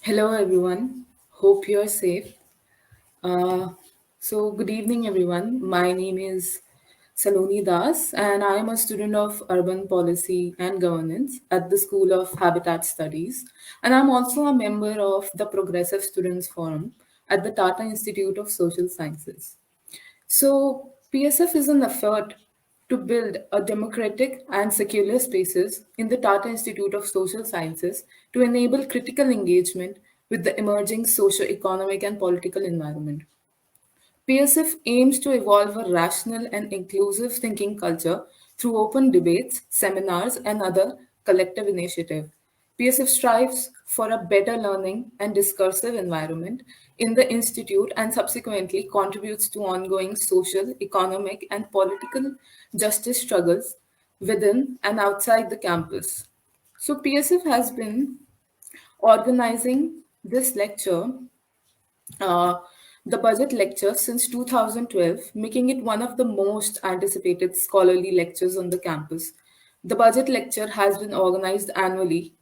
Hello, everyone. Hope you're safe. Uh, Good evening, everyone. My name is Saloni Das, and I am a student of Urban Policy and Governance at the School of Habitat Studies. And I'm also a member of the Progressive Students Forum at the Tata Institute of Social Sciences. So, PSF is an effort to build a democratic and secular spaces in the Tata Institute of Social Sciences to enable critical engagement with the emerging socio-economic and political environment. PSF aims to evolve a rational and inclusive thinking culture through open debates, seminars, and other collective initiative. PSF strives for a better learning and discursive environment in the institute and subsequently contributes to ongoing social, economic, and political justice struggles within and outside the campus. So, PSF has been organizing this lecture uh, the budget lecture since 2012, making it one of the most anticipated scholarly lectures on the campus. The budget lecture has been organized annually,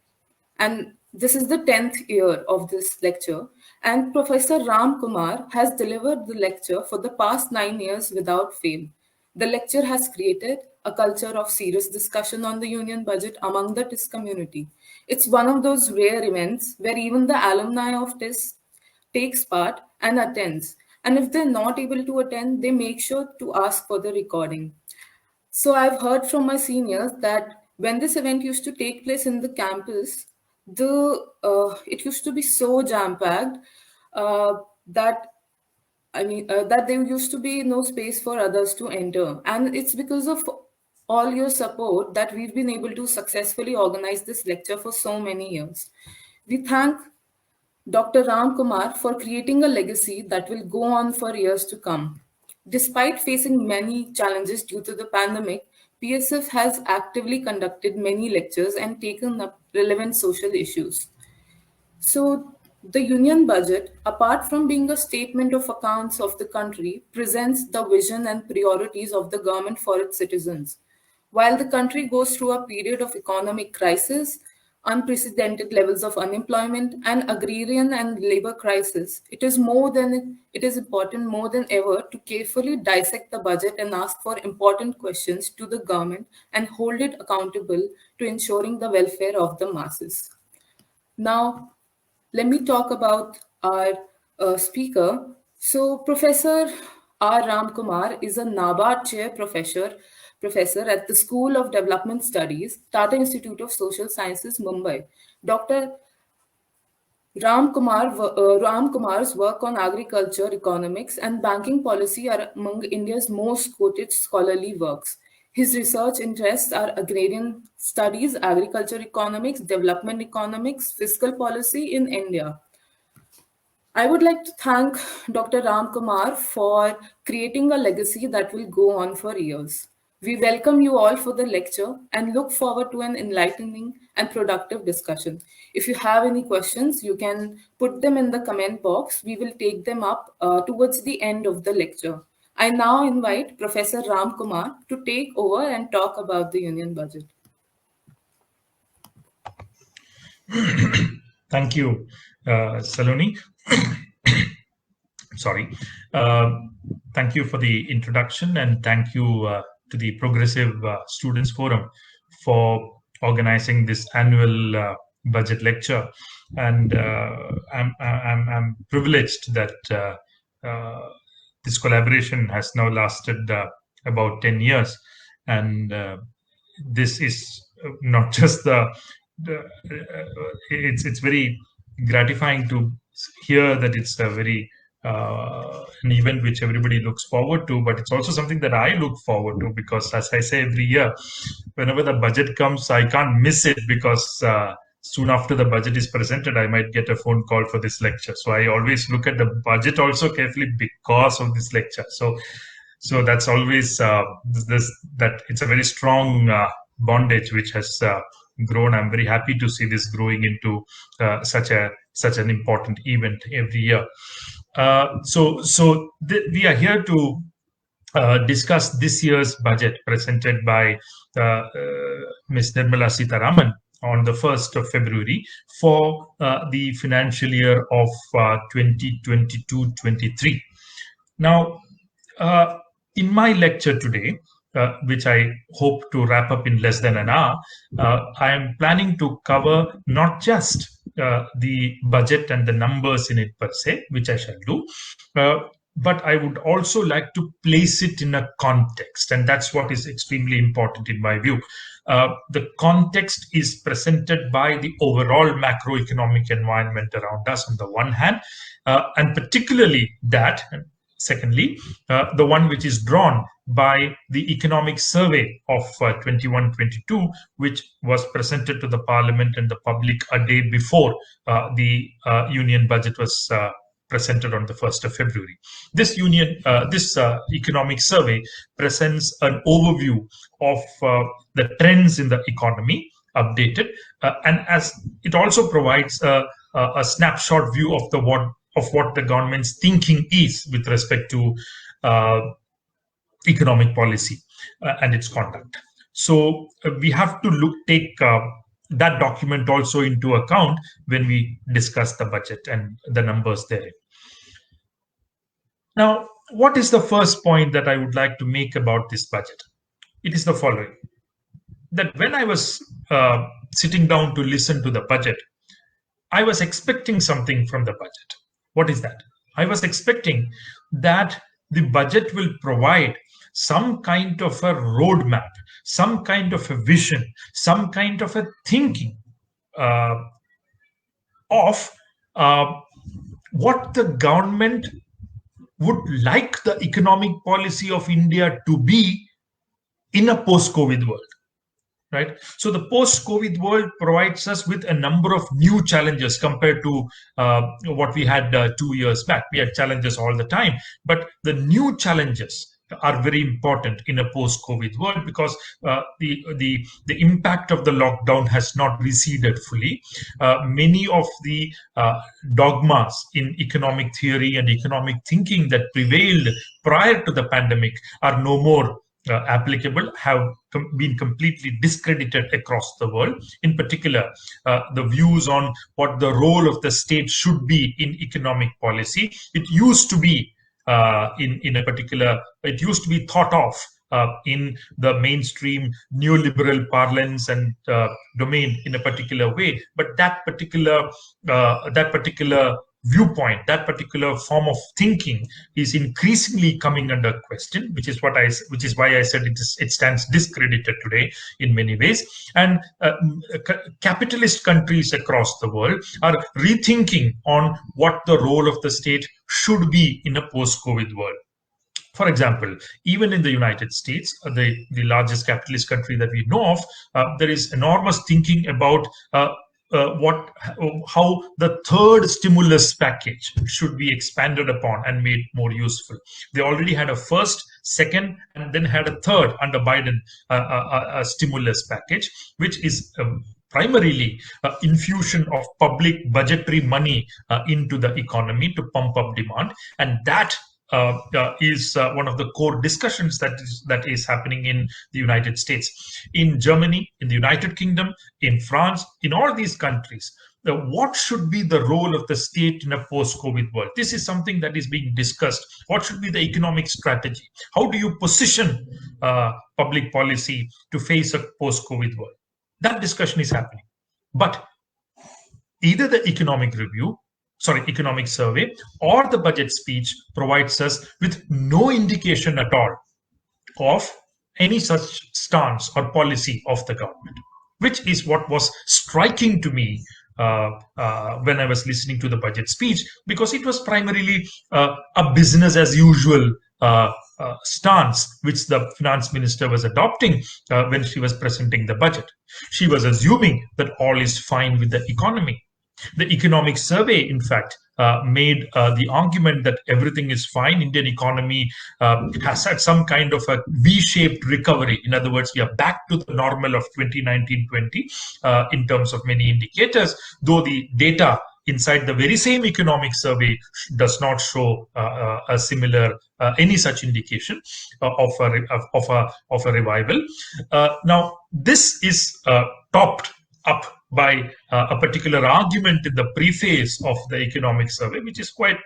and this is the 10th year of this lecture. And Professor Ram Kumar has delivered the lecture for the past 9 years without fail. The lecture has created a culture of serious discussion on the union budget among the TISS community. It's one of those rare events where even the alumni of TISS takes part and attends. And if they're not able to attend, they make sure to ask for the recording. So I've heard from my seniors that when this event used to take place in the campus, the it used to be so jam packed that that there used to be no space for others to enter, and it's because of all your support that we've been able to successfully organize this lecture for so many years. We thank Dr. Ram Kumar for creating a legacy that will go on for years to come. Despite facing many challenges due to the pandemic, PSF has actively conducted many lectures and taken up relevant social issues. So, the union budget, apart from being a statement of accounts of the country, presents the vision and priorities of the government for its citizens. While the country goes through a period of economic crisis, unprecedented levels of unemployment, and agrarian and labor crisis, it is important more than ever to carefully dissect the budget and ask for important questions to the government and hold it accountable to ensuring the welfare of the masses. Now, let me talk about our speaker. So, Professor R. Ramkumar is a NABARD chair professor at the School of Development Studies, Tata Institute of Social Sciences, Mumbai. Dr. Ram Kumar's work on agriculture, economics, and banking policy are among India's most quoted scholarly works. His research interests are agrarian studies, agriculture economics, development economics, fiscal policy in India. I would like to thank Dr. Ram Kumar for creating a legacy that will go on for years. We welcome you all for the lecture and look forward to an enlightening and productive discussion. If you have any questions, you can put them in the comment box. We will take them up towards the end of the lecture. I now invite Professor Ram Kumar to take over and talk about the union budget. Thank you, Saloni. Sorry. Thank you for the introduction, and thank you to the Progressive Students Forum for organizing this annual budget lecture. And I'm privileged that this collaboration has now lasted about 10 years, and this is not just it's very gratifying to hear that it's a very an event which everybody looks forward to, but it's also something that I look forward to, because as I say every year, whenever the budget comes, I can't miss it, because soon after the budget is presented, I might get a phone call for this lecture. So I always look at the budget also carefully because of this lecture. So that's always that it's a very strong bondage which has grown. I'm very happy to see this growing into such an important event every year. We are here to discuss this year's budget presented by Ms. Nirmala Sitharaman on the 1st of February for the financial year of 2022-23. Now, uh, in my lecture today, which I hope to wrap up in less than an hour, I am planning to cover not just the budget and the numbers in it per se, which I shall do, but I would also like to place it in a context, and that's what is extremely important in my view. The context is presented by the overall macroeconomic environment around us on the one hand, and particularly that, secondly, the one which is drawn by the economic survey of 21-22, which was presented to the parliament and the public a day before the union budget was presented on the 1st of February. This economic survey presents an overview of the trends in the economy, updated, and as it also provides a snapshot view of what the government's thinking is with respect to economic policy and its conduct. So we have to take that document also into account when we discuss the budget and the numbers therein. Now, what is the first point that I would like to make about this budget? It is the following: that when I was sitting down to listen to the budget, I was expecting something from the budget. What is that? I was expecting that the budget will provide some kind of a roadmap, some kind of a vision, some kind of a thinking of what the government would like the economic policy of India to be in a post-COVID world. Right? So the post-COVID world provides us with a number of new challenges compared to what we had 2 years back. We had challenges all the time, but the new challenges are very important in a post-COVID world because the impact of the lockdown has not receded fully. Many of the dogmas in economic theory and economic thinking that prevailed prior to the pandemic are no more applicable, have been completely discredited across the world. In particular, the views on what the role of the state should be in economic policy. It used to be it used to be thought of in the mainstream neoliberal parlance and domain in a particular way, but that particular viewpoint, that particular form of thinking is increasingly coming under question, which is why I said it stands discredited today in many ways. And capitalist countries across the world are rethinking on what the role of the state should be in a post-COVID world. For example, even in the United States, the largest capitalist country that we know of, there is enormous thinking about how the third stimulus package should be expanded upon and made more useful. They already had a first, second, and then had a third under Biden a stimulus package, which is primarily infusion of public budgetary money into the economy to pump up demand, and that is one of the core discussions that is happening in the United States, in Germany, in the United Kingdom, in France, in all these countries. What should be the role of the state in a post-COVID world? This is something that is being discussed. What should be the economic strategy? How do you position public policy to face a post-COVID world? That discussion is happening. But either the economic survey or the budget speech provides us with no indication at all of any such stance or policy of the government, which is what was striking to me when I was listening to the budget speech, because it was primarily a business as usual stance which the finance minister was adopting when she was presenting the budget. She was assuming that all is fine with the economy. The economic survey, in fact, made the argument that everything is fine. Indian economy has had some kind of a V-shaped recovery. In other words, we are back to the normal of 2019-20 in terms of many indicators, though the data inside the very same economic survey does not show a similar any such indication of a revival. Now, this is topped up by a particular argument in the preface of the economic survey, which is quite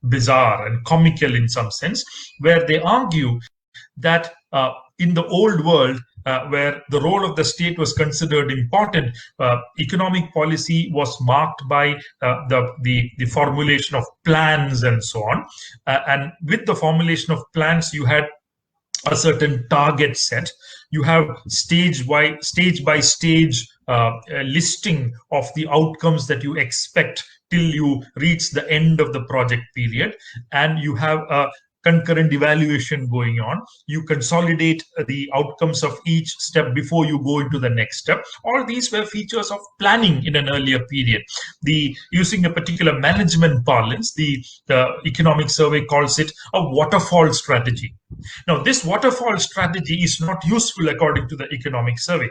bizarre and comical in some sense, where they argue that in the old world, where the role of the state was considered important, economic policy was marked by the formulation of plans and so on. And with the formulation of plans, you had a certain target set. You have stage by stage listing of the outcomes that you expect till you reach the end of the project period, and you have a concurrent evaluation going on. You consolidate the outcomes of each step before you go into the next step. All these were features of planning in an earlier period. The using a particular management parlance, the economic survey calls it a waterfall strategy. Now, this waterfall strategy is not useful according to the economic survey,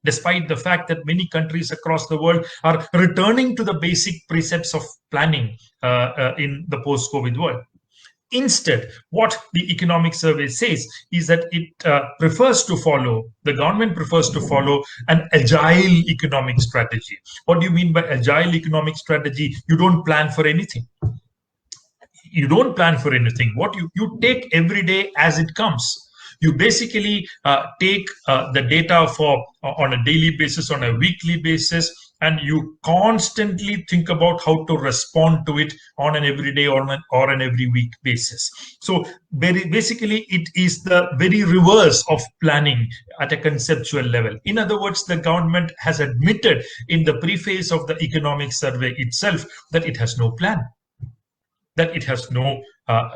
despite the fact that many countries across the world are returning to the basic precepts of planning in the post-COVID world. Instead, what the economic survey says is that the government prefers to follow an agile economic strategy. What do you mean by agile economic strategy? You don't plan for anything. You don't plan for anything. What you take every day as it comes. You basically take the data for on a daily basis, on a weekly basis, and you constantly think about how to respond to it on an everyday or an every week basis. So basically, it is the very reverse of planning at a conceptual level. In other words, the government has admitted in the preface of the economic survey itself that it has no plan, that it has no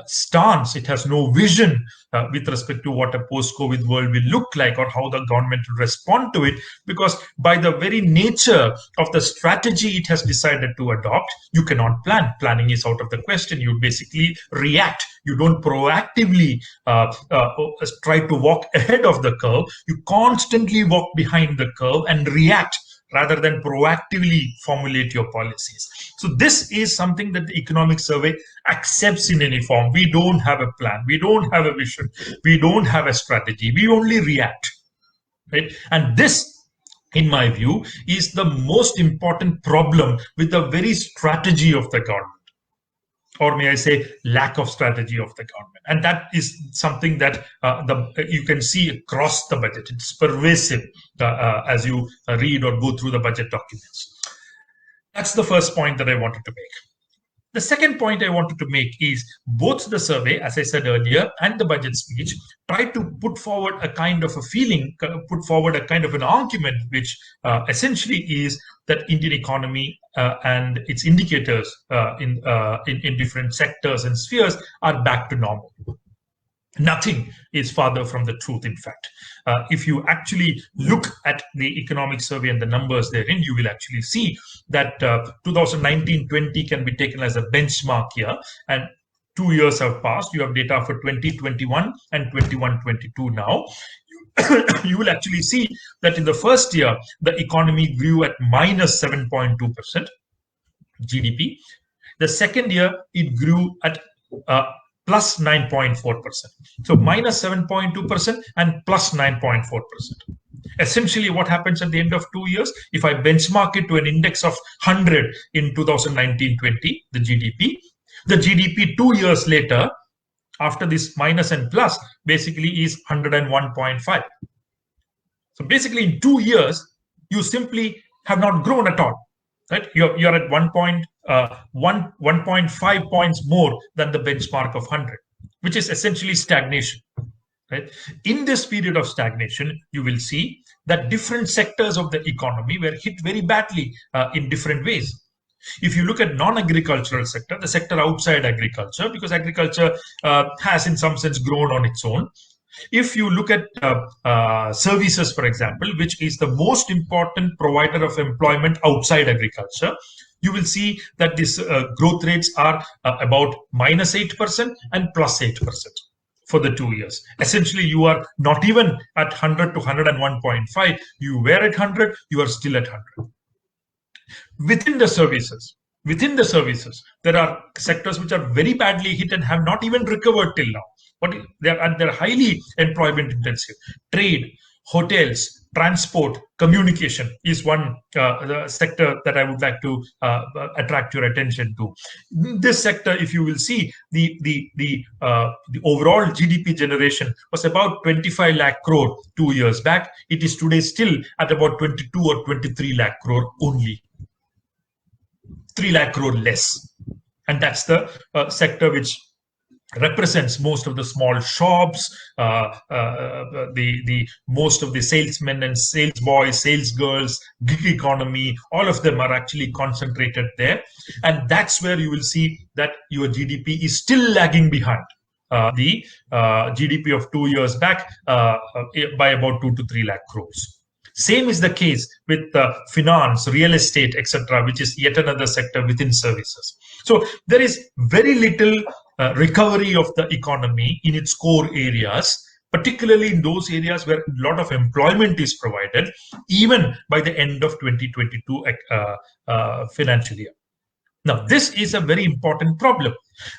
stance, it has no vision with respect to what a post-COVID world will look like or how the government will respond to it, because by the very nature of the strategy it has decided to adopt, you cannot plan. Planning is out of the question. You basically react. You don't proactively try to walk ahead of the curve. You constantly walk behind the curve and react rather than proactively formulate your policies. So this is something that the economic survey accepts in any form. We don't have a plan. We don't have a vision. We don't have a strategy. We only react. Right? And this, in my view, is the most important problem with the very strategy of the government. Or may I say, lack of strategy of the government. And that is something that you can see across the budget. It's pervasive as you read or go through the budget documents. That's the first point that I wanted to make. The second point I wanted to make is both the survey, as I said earlier, and the budget speech try to put forward a kind of a feeling, put forward a kind of an argument, which essentially is that Indian economy and its indicators in different sectors and spheres are back to normal. Nothing is farther from the truth, in fact. If you actually look at the economic survey and the numbers therein, you will actually see that 2019-20 can be taken as a benchmark year. And 2 years have passed. You have data for 2021 and 21-22 now. You will actually see that in the first year, the economy grew at minus 7.2% GDP. The second year, it grew at plus 9.4%. So minus 7.2% and plus 9.4%. Essentially, what happens at the end of 2 years, if I benchmark it to an index of 100 in 2019-20, the GDP 2 years later, after this minus and plus, basically is 101.5. So basically, in 2 years, you simply have not grown at all. Right? You're at 1.5 points more than the benchmark of 100, which is essentially stagnation. Right? In this period of stagnation, you will see that different sectors of the economy were hit very badly in different ways. If you look at non-agricultural sector, the sector outside agriculture, because agriculture has in some sense grown on its own. If you look at services, for example, which is the most important provider of employment outside agriculture, you will see that these growth rates are about minus 8% and plus 8% for the 2 years. Essentially, you are not even at 100 to 101.5. You were at 100, you are still at 100. Within the services, there are sectors which are very badly hit and have not even recovered till now. But they're highly employment intensive. Trade, hotels, transport, communication is one sector that I would like to attract your attention to. This sector, if you will see, the overall GDP generation was about 25 lakh crore 2 years back. It is today still at about 22 or 23 lakh crore only. 3 lakh crore less. And that's the sector which represents most of the small shops, the most of the salesmen and sales boys, sales girls, gig economy. All of them are actually concentrated there, and that's where you will see that your GDP is still lagging behind the GDP of 2 years back by about 2 to 3 lakh crores. Same is the case with finance, real estate, etc., which is yet another sector within services. So there is very little recovery of the economy in its core areas, particularly in those areas where a lot of employment is provided, even by the end of 2022 financial year. Now, this is a very important problem.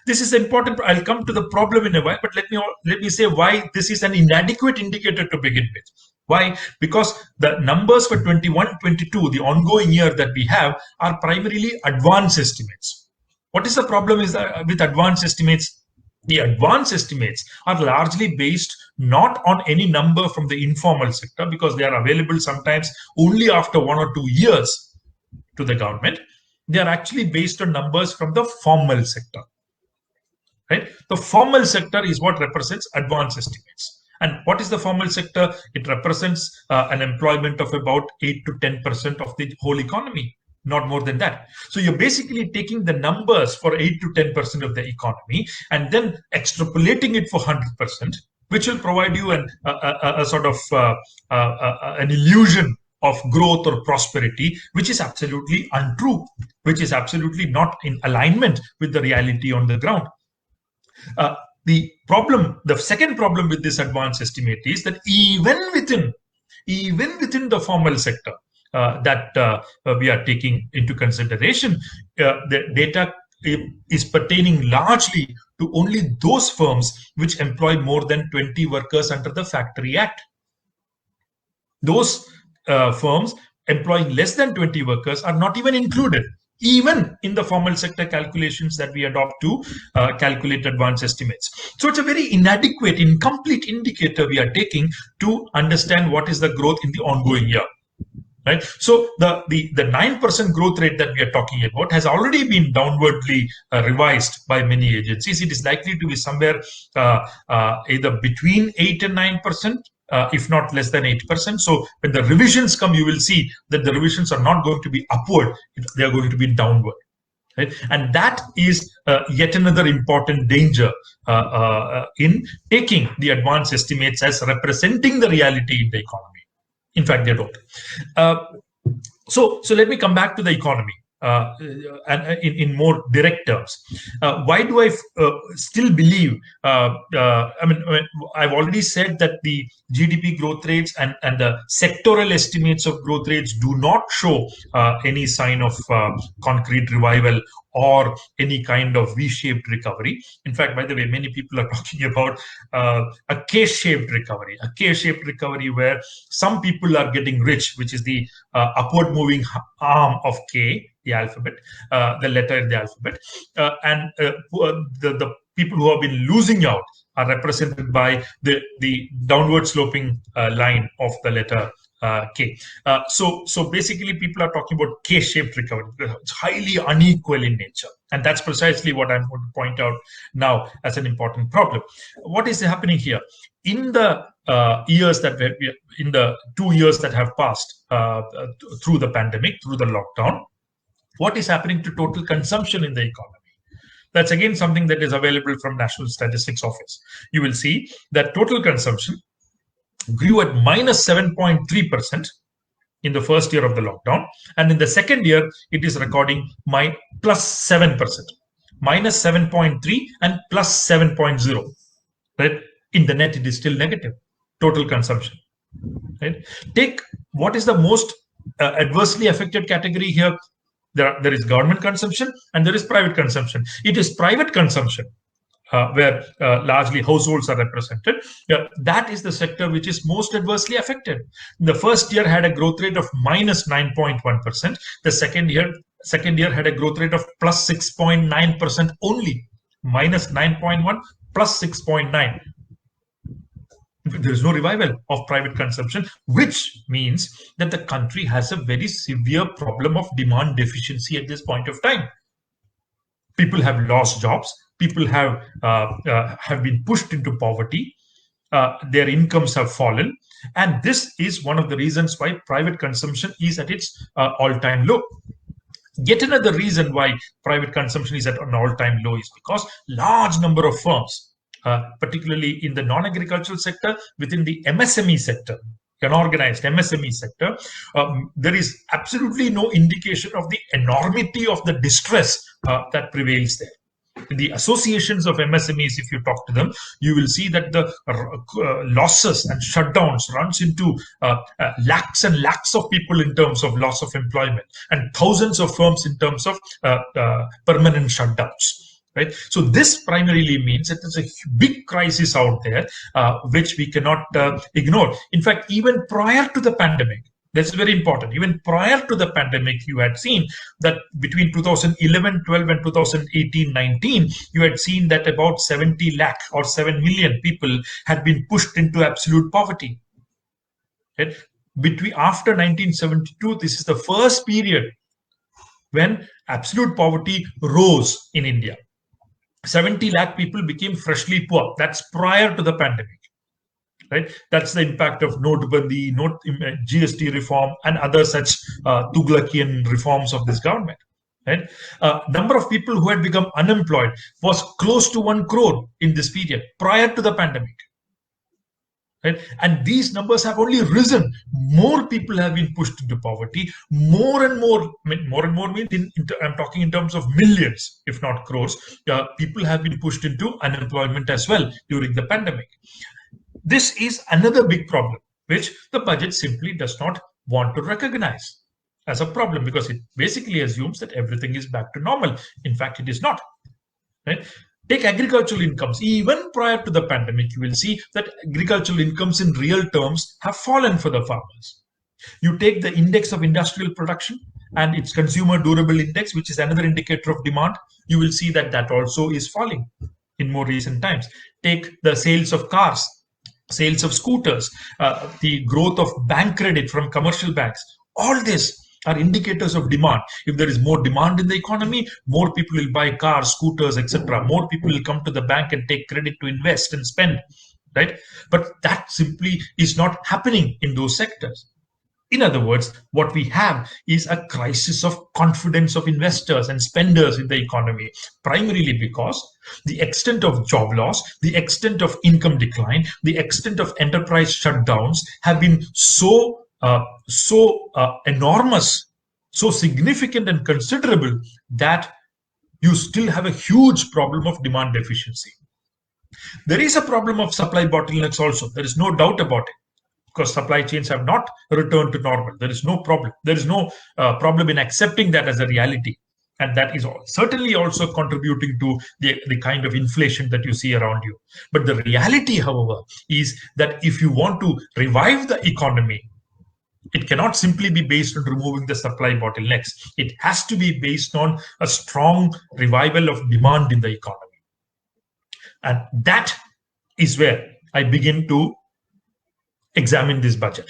This is important. I'll come to the problem in a while, but let me say why this is an inadequate indicator to begin with. Why? Because the numbers for 21-22, the ongoing year that we have, are primarily advance estimates. What is the problem is that with advance estimates? The advance estimates are largely based not on any number from the informal sector, because they are available sometimes only after 1 or 2 years to the government. They are actually based on numbers from the formal sector. Right? The formal sector is what represents advance estimates. And what is the formal sector? It represents an employment of about 8 to 10% of the whole economy, not more than that. So you're basically taking the numbers for 8 to 10% of the economy and then extrapolating it for 100%, which will provide you a sort of an illusion of growth or prosperity, which is absolutely untrue, which is absolutely not in alignment with the reality on the ground. The second problem with this advance estimate is that even within the formal sector that we are taking into consideration, the data is pertaining largely to only those firms which employ more than 20 workers under the Factory Act. Those firms employing less than 20 workers are not even included, even in the formal sector calculations that we adopt to calculate advance estimates. So it's a very inadequate, incomplete indicator we are taking to understand what is the growth in the ongoing year. Right? So the 9% growth rate that we are talking about has already been downwardly revised by many agencies. It is likely to be somewhere either between 8 and 9%. If not less than 8%. So when the revisions come, you will see that the revisions are not going to be upward, they are going to be downward. Right? And that is yet another important danger in taking the advance estimates as representing the reality in the economy. In fact, they don't. So let me come back to the economy. And in more direct terms, why do I still believe? I've already said that the GDP growth rates and the sectoral estimates of growth rates do not show any sign of concrete revival or any kind of V-shaped recovery. In fact, by the way, many people are talking about a K-shaped recovery where some people are getting rich, which is the upward moving arm of K, the alphabet, the letter in the alphabet, and the people who have been losing out are represented by the downward sloping line of the letter K. So basically, people are talking about K-shaped recovery. It's highly unequal in nature, and that's precisely what I'm going to point out now as an important problem. What is happening here in the years that in the 2 years that have passed through the pandemic, through the lockdown? What is happening to total consumption in the economy? That's again something that is available from National Statistics Office. You will see that total consumption grew at minus 7.3% in the first year of the lockdown, and in the second year it is recording plus 7%, minus 7.3 and plus 7.0. Right? In the net, it is still negative total consumption. Right? Take what is the most adversely affected category here. There is government consumption and there is private consumption. It is private consumption where largely households are represented, that is the sector which is most adversely affected. The first year had a growth rate of minus 9.1%. The second year had a growth rate of plus 6.9% only. Minus 9.1 plus 6.9. There is no revival of private consumption, which means that the country has a very severe problem of demand deficiency at this point of time. People have lost jobs. People have been pushed into poverty. Their incomes have fallen, and this is one of the reasons why private consumption is at its all-time low. Yet another reason why private consumption is at an all-time low is because large number of firms, particularly in the non-agricultural sector, within the MSME sector, unorganized MSME sector, there is absolutely no indication of the enormity of the distress that prevails there. The associations of MSMEs, if you talk to them, you will see that the losses and shutdowns runs into lakhs and lakhs of people in terms of loss of employment, and thousands of firms in terms of permanent shutdowns. Right. So this primarily means that there's a big crisis out there, which we cannot ignore. In fact, even prior to the pandemic, that's very important. Even prior to the pandemic, you had seen that between 2011-12 and 2018-19, you had seen that about 70 lakh or 7 million people had been pushed into absolute poverty. Right? After 1972, this is the first period when absolute poverty rose in India. 70 lakh people became freshly poor. That's prior to the pandemic. Right? That's the impact of Notbandi, GST reform, and other such Tughlakian reforms of this government. Right? Number of people who had become unemployed was close to 1 crore in this period prior to the pandemic. Right? And these numbers have only risen. More people have been pushed into poverty. More and more means I'm talking in terms of millions, if not crores. People have been pushed into unemployment as well during the pandemic. This is another big problem, which the budget simply does not want to recognize as a problem, because it basically assumes that everything is back to normal. In fact, it is not. Right? Take agricultural incomes. Even prior to the pandemic, you will see that agricultural incomes in real terms have fallen for the farmers. You take the index of industrial production and its consumer durable index, which is another indicator of demand, you will see that that also is falling in more recent times. Take the sales of cars, sales of scooters, the growth of bank credit from commercial banks. All this are indicators of demand. If there is more demand in the economy, more people will buy cars, scooters, etc. More people will come to the bank and take credit to invest and spend, right? But that simply is not happening in those sectors. In other words, what we have is a crisis of confidence of investors and spenders in the economy, primarily because the extent of job loss, the extent of income decline, the extent of enterprise shutdowns have been so enormous, so significant and considerable that you still have a huge problem of demand deficiency. There is a problem of supply bottlenecks also. There is no doubt about it, because supply chains have not returned to normal. There is no problem. There is no problem in accepting that as a reality. And that is certainly also contributing to the kind of inflation that you see around you. But the reality, however, is that if you want to revive the economy, it cannot simply be based on removing the supply bottlenecks. It has to be based on a strong revival of demand in the economy. And that is where I begin to examine this budget.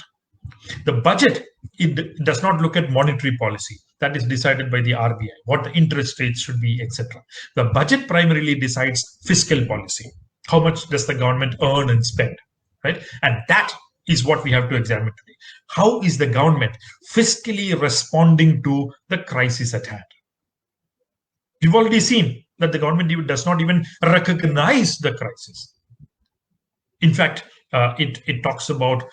The budget, it does not look at monetary policy. That is decided by the RBI, what the interest rates should be, etc. The budget primarily decides fiscal policy. How much does the government earn and spend, right? And that is what we have to examine today. How is the government fiscally responding to the crisis at hand? We've already seen that the government does not even recognize the crisis. In fact, it talks about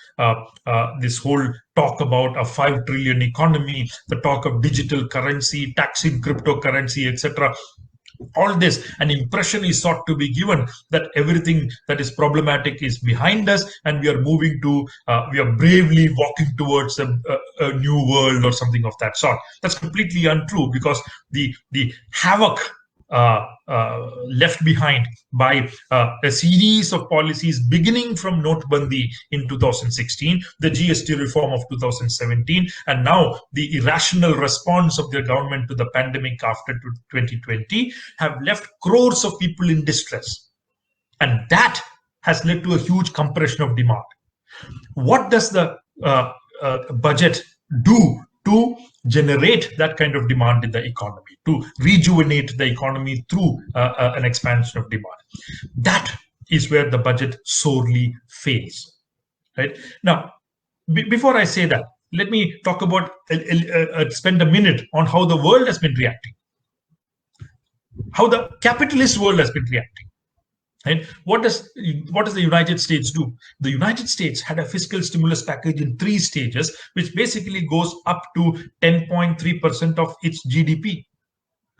this whole talk about a 5 trillion economy, the talk of digital currency, taxing cryptocurrency, etc. All this, an impression is sought to be given that everything that is problematic is behind us, and we are moving to, we are bravely walking towards a new world or something of that sort. That's completely untrue, because the havoc left behind by a series of policies beginning from Notbandi in 2016, the GST reform of 2017, and now the irrational response of the government to the pandemic after 2020 have left crores of people in distress. And that has led to a huge compression of demand. What does the budget do to generate that kind of demand in the economy, to rejuvenate the economy through an expansion of demand? That is where the budget sorely fails. Right now, before I say that, let me talk about spend a minute on how the world has been reacting, how the capitalist world has been reacting. And what does the United States do? The United States had a fiscal stimulus package in 3 stages, which basically goes up to 10.3% of its GDP.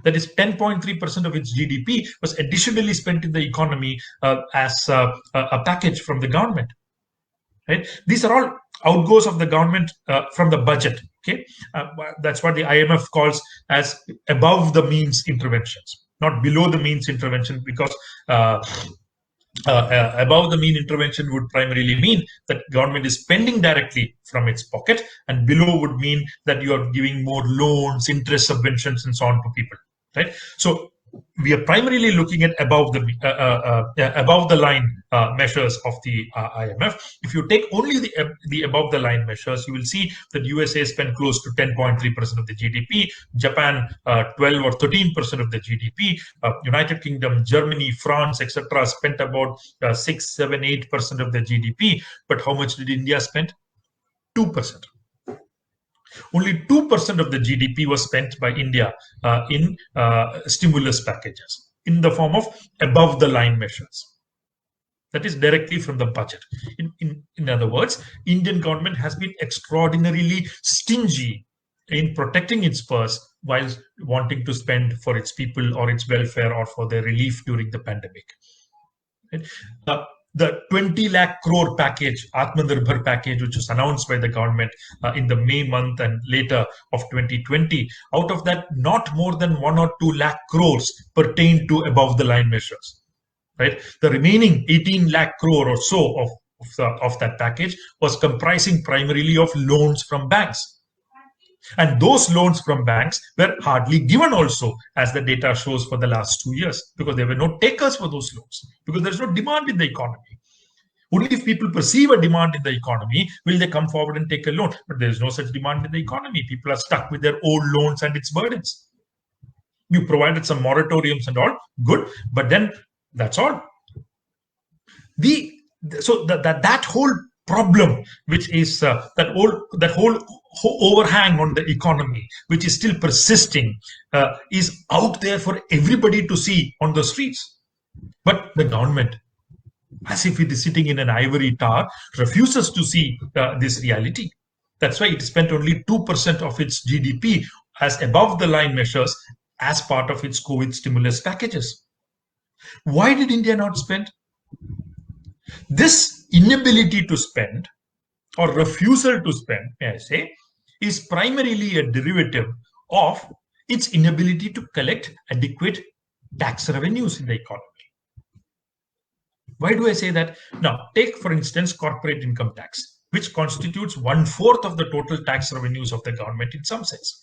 That is, 10.3% of its GDP was additionally spent in the economy as a package from the government. Right? These are all outgoes of the government from the budget. Okay, that's what the IMF calls as above the means interventions, not below the means intervention, because above the mean intervention would primarily mean that government is spending directly from its pocket, and below would mean that you are giving more loans, interest subventions, and so on to people. Right? So we are primarily looking at above the line measures of the IMF. If you take only the above the line measures, you will see that USA spent close to 10.3% of the GDP, Japan 12 or 13% of the GDP, United Kingdom, Germany, France, etc. spent about 6, 7, 8% of the GDP. But how much did India spend? 2%. Only 2% of the GDP was spent by India in stimulus packages in the form of above the line measures. That is directly from the budget. In other words, Indian government has been extraordinarily stingy in protecting its purse while wanting to spend for its people or its welfare or for their relief during the pandemic. Right? The 20 lakh crore package, Atmanirbhar package, which was announced by the government in the May month and later of 2020, out of that, not more than 1 or 2 lakh crores pertain to above the line measures. Right? The remaining 18 lakh crore or so of that package was comprising primarily of loans from banks. And those loans from banks were hardly given also, as the data shows, for the last 2 years, because there were no takers for those loans, because there's no demand in the economy. Only if people perceive a demand in the economy will they come forward and take a loan. But there is no such demand in the economy. People are stuck with their old loans and its burdens. You provided some moratoriums and all, good, but then that's all. So that whole problem, which is that whole overhang on the economy, which is still persisting, is out there for everybody to see on the streets. But the government, as if it is sitting in an ivory tower, refuses to see this reality. That's why it spent only 2% of its GDP as above the line measures as part of its COVID stimulus packages. Why did India not spend? This inability to spend, or refusal to spend, may I say, is primarily a derivative of its inability to collect adequate tax revenues in the economy. Why do I say that? Now, take, for instance, corporate income tax, which constitutes 1/4 of the total tax revenues of the government in some sense.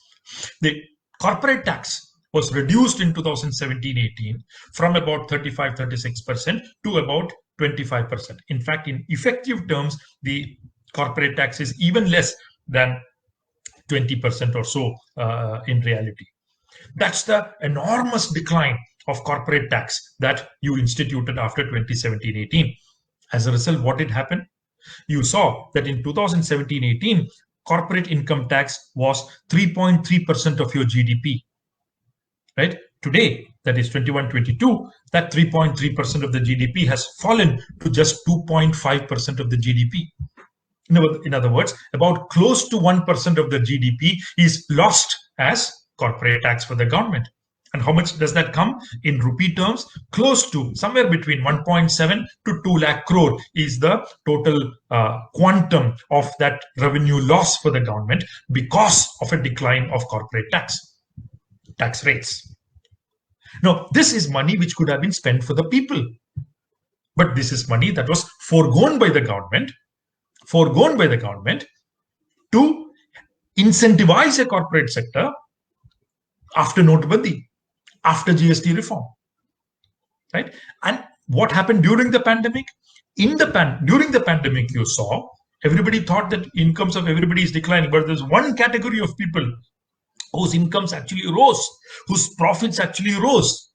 The corporate tax was reduced in 2017-18 from about 35-36% to about 25%. In fact, in effective terms, the corporate tax is even less than 20% or so in reality. That's the enormous decline of corporate tax that you instituted after 2017-18. As a result, what did happen? You saw that in 2017-18, corporate income tax was 3.3% of your GDP. Right? Today, that is 21-22, that 3.3% of the GDP has fallen to just 2.5% of the GDP. In other words, about close to 1% of the GDP is lost as corporate tax for the government. And how much does that come in rupee terms? Close to somewhere between 1.7 to 2 lakh crore is the total quantum of that revenue loss for the government because of a decline of corporate tax rates. Now, this is money which could have been spent for the people. But this is money that was foregone by the government to incentivize a corporate sector after Notbandi, after GST reform, right? And what happened during the pandemic? During the pandemic, you saw everybody thought that incomes of everybody is declining, but there's one category of people whose incomes actually rose, whose profits actually rose.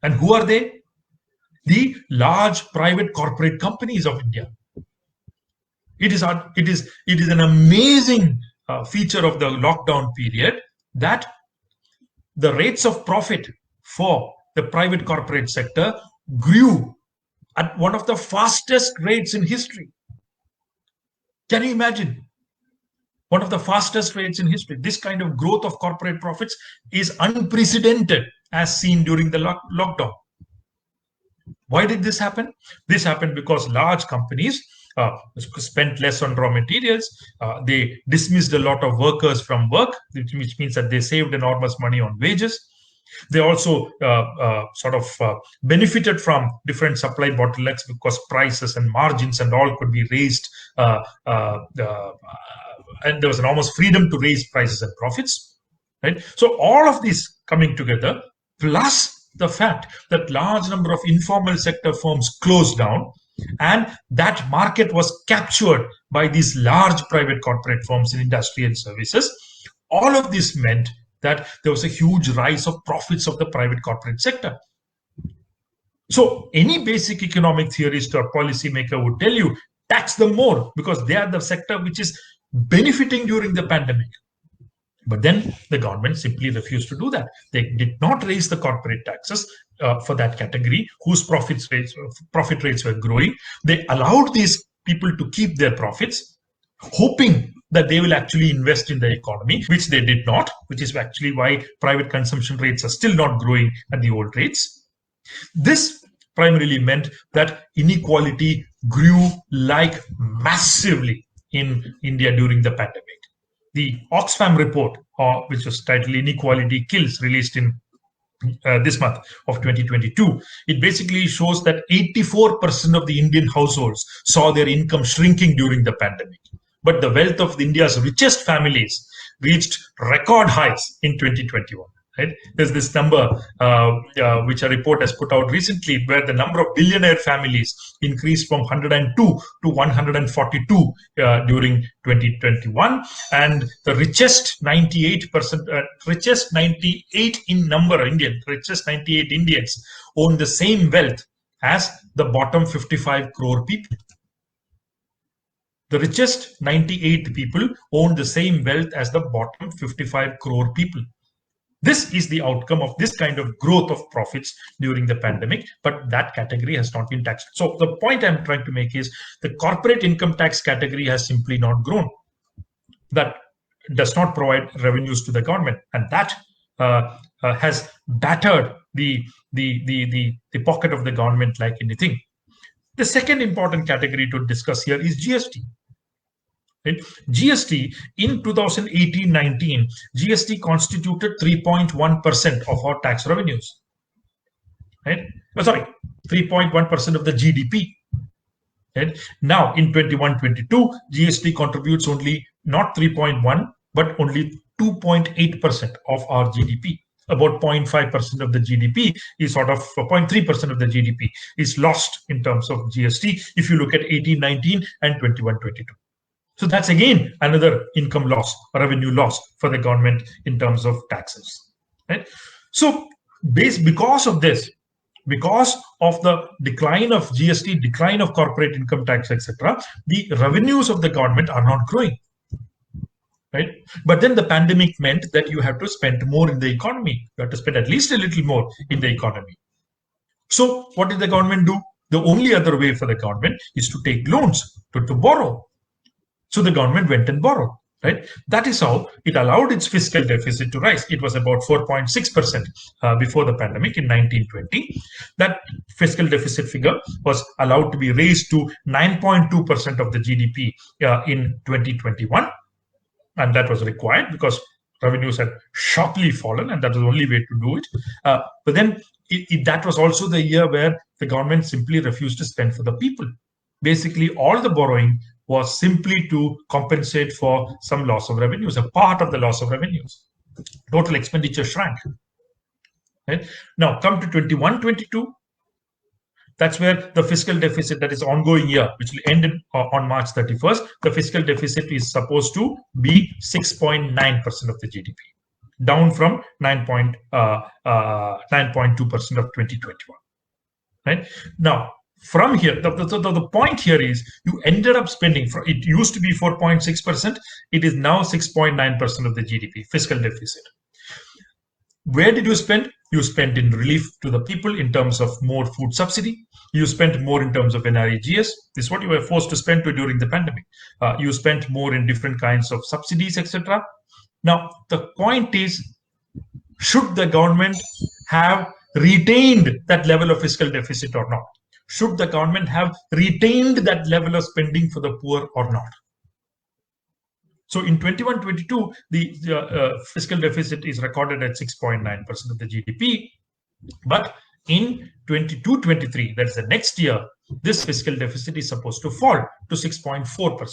And who are they? The large private corporate companies of India. It is an amazing feature of the lockdown period that the rates of profit for the private corporate sector grew at one of the fastest rates in history. Can you imagine? One of the fastest rates in history. This kind of growth of corporate profits is unprecedented as seen during the lockdown. Why did this happen? This happened because large companies spent less on raw materials. They dismissed a lot of workers from work, which means that they saved enormous money on wages. They also benefited from different supply bottlenecks because prices and margins and all could be raised, and there was enormous freedom to raise prices and profits. Right. So all of these coming together, plus the fact that large number of informal sector firms closed down, and that market was captured by these large private corporate firms in industry and services. All of this meant that there was a huge rise of profits of the private corporate sector. So any basic economic theorist or policymaker would tell you, tax them more because they are the sector which is benefiting during the pandemic. But then the government simply refused to do that. They did not raise the corporate taxes for that category whose profit rates were growing. They allowed these people to keep their profits, hoping that they will actually invest in the economy, which they did not, which is actually why private consumption rates are still not growing at the old rates. This primarily meant that inequality grew like massively in India during the pandemic. The Oxfam report, which was titled Inequality Kills, released in this month of 2022, it basically shows that 84% of the Indian households saw their income shrinking during the pandemic. But the wealth of India's richest families reached record highs in 2021. Right? There's this number which a report has put out recently, where the number of billionaire families increased from 102 to 142 during 2021, and the richest 98 in number richest 98 Indians own the same wealth as the bottom 55 crore people. The richest 98 people own the same wealth as the bottom 55 crore people. This is the outcome of this kind of growth of profits during the pandemic, but that category has not been taxed. So the point I'm trying to make is the corporate income tax category has simply not grown. That does not provide revenues to the government, and that has battered the pocket of the government like anything. The second important category to discuss here is GST. Right? GST in 2018-19, GST constituted 3.1% of our tax revenues. Right? 3.1% of the GDP. Right? Now in 21-22, GST contributes only not 3.1 but only 2.8% of our GDP. About 0.5% of the GDP is 0.3% of the GDP is lost in terms of GST if you look at 18-19 and 21-22. So that's again another income loss, revenue loss for the government in terms of taxes. Right? So because of this, because of the decline of GST, decline of corporate income tax, etc., the revenues of the government are not growing. Right? But then the pandemic meant that you have to spend more in the economy. You have to spend at least a little more in the economy. So what did the government do? The only other way for the government is to take loans, to borrow. So the government went and borrowed. Right? That is how it allowed its fiscal deficit to rise. It was about 4.6% before the pandemic in 1920. That fiscal deficit figure was allowed to be raised to 9.2% of the GDP in 2021. And that was required because revenues had sharply fallen, and that was the only way to do it. But then that was also the year where the government simply refused to spend for the people. Basically, all the borrowing was simply to compensate for some loss of revenues, a part of the loss of revenues. Total expenditure shrank. Right? Now, come to 21-22. That's where the fiscal deficit, that is ongoing year, which will end on March 31st, the fiscal deficit is supposed to be 6.9% of the GDP, down from 9.2% of 2021. Right? Now, from here, the point here is you ended up spending, it used to be 4.6%, it is now 6.9% of the GDP, fiscal deficit. Where did you spend? You spent in relief to the people in terms of more food subsidy. You spent more in terms of NREGS. This is what you were forced to spend during the pandemic. You spent more in different kinds of subsidies, etc. Now, the point is, should the government have retained that level of fiscal deficit or not? Should the government have retained that level of spending for the poor or not? So in 21-22, the fiscal deficit is recorded at 6.9% of the GDP. But in 22-23, that's the next year, this fiscal deficit is supposed to fall to 6.4%.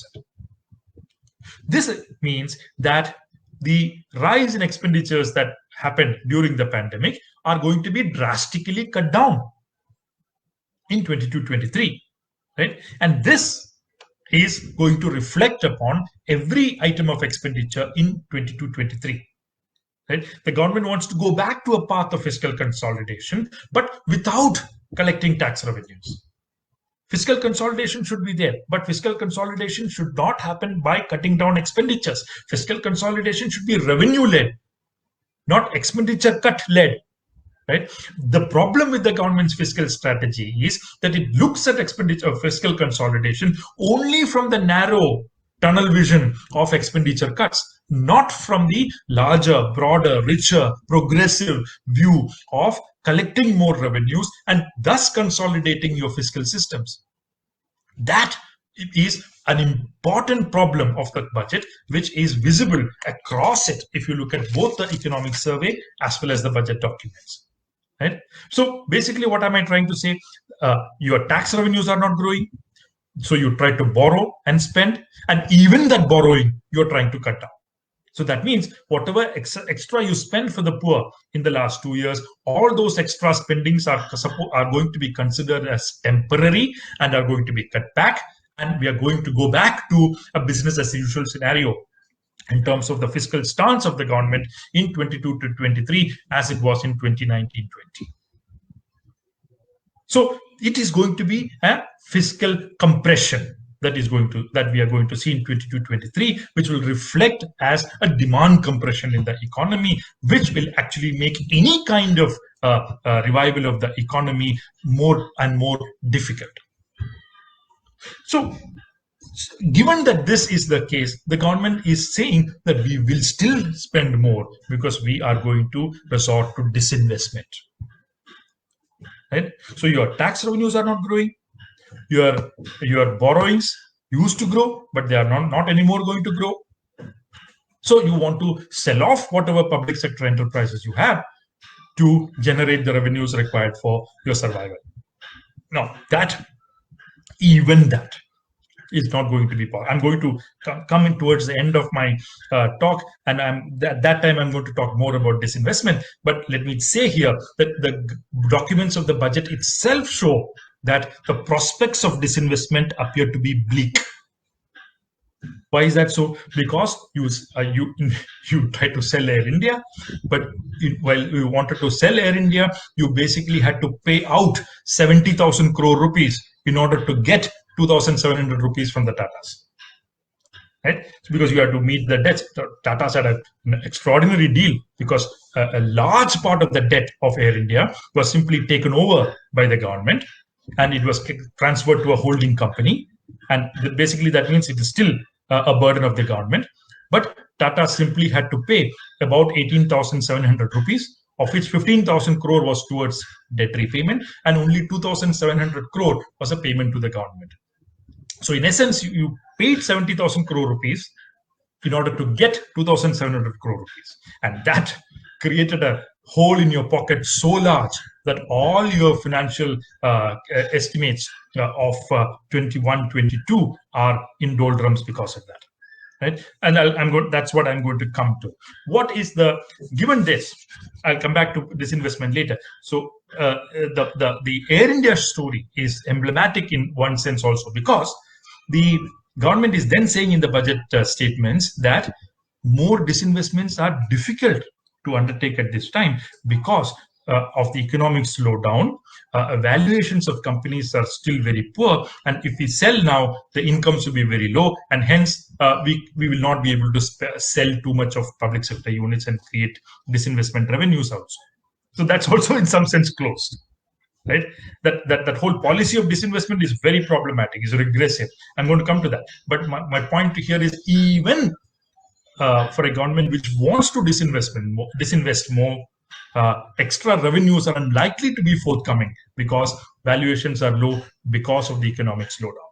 This means that the rise in expenditures that happened during the pandemic are going to be drastically cut down in 22-23, right? And this is going to reflect upon every item of expenditure in 22-23. Right? The government wants to go back to a path of fiscal consolidation, but without collecting tax revenues. Fiscal consolidation should be there, but fiscal consolidation should not happen by cutting down expenditures. Fiscal consolidation should be revenue-led, not expenditure cut-led. Right? The problem with the government's fiscal strategy is that it looks at expenditure fiscal consolidation only from the narrow tunnel vision of expenditure cuts, not from the larger, broader, richer, progressive view of collecting more revenues and thus consolidating your fiscal systems. That is an important problem of the budget, which is visible across it if you look at both the economic survey as well as the budget documents. Right? So basically, what am I trying to say? Your tax revenues are not growing. So you try to borrow and spend, and even that borrowing, you're trying to cut down. So that means whatever extra you spend for the poor in the last 2 years, all those extra spendings are going to be considered as temporary and are going to be cut back. And we are going to go back to a business as usual scenario in terms of the fiscal stance of the government in 22-23 as it was in 2019-20. So it is going to be a fiscal compression that we are going to see in 22-23, which will reflect as a demand compression in the economy, which will actually make any kind of revival of the economy more and more difficult. So given that this is the case, the government is saying that we will still spend more because we are going to resort to disinvestment. Right? So your tax revenues are not growing. Your borrowings used to grow, but they are not anymore going to grow. So you want to sell off whatever public sector enterprises you have to generate the revenues required for your survival. Now, even that is not going to be possible. I'm going to come in towards the end of my talk, and that time I'm going to talk more about disinvestment. But let me say here that the documents of the budget itself show that the prospects of disinvestment appear to be bleak. Why is that so? Because you try to sell Air India, but while you wanted to sell Air India, you basically had to pay out 70,000 crore rupees in order to get 2,700 rupees from the Tatas. Right? Because you had to meet the debts. Tatas had an extraordinary deal because a large part of the debt of Air India was simply taken over by the government and it was transferred to a holding company. And basically that means it is still a burden of the government. But Tata simply had to pay about 18,700 rupees, of which 15,000 crore was towards debt repayment and only 2,700 crore was a payment to the government. So in essence, you paid 70,000 crore rupees in order to get 2,700 crore rupees. And that created a hole in your pocket so large that all your financial estimates of 21, 22 are in doldrums because of that. Right, and that's what I'm going to come to. What is given this? I'll come back to disinvestment later. So the Air India story is emblematic in one sense also, because the government is then saying in the budget statements that more disinvestments are difficult to undertake at this time because of the economic slowdown. Valuations of companies are still very poor, and if we sell now, the incomes will be very low, and hence we will not be able to sell too much of public sector units and create disinvestment revenues also. So that's also in some sense closed. Right, that whole policy of disinvestment is very problematic, is regressive. I'm going to come to that, but my point here is, even for a government which wants to disinvest more, extra revenues are unlikely to be forthcoming because valuations are low because of the economic slowdown.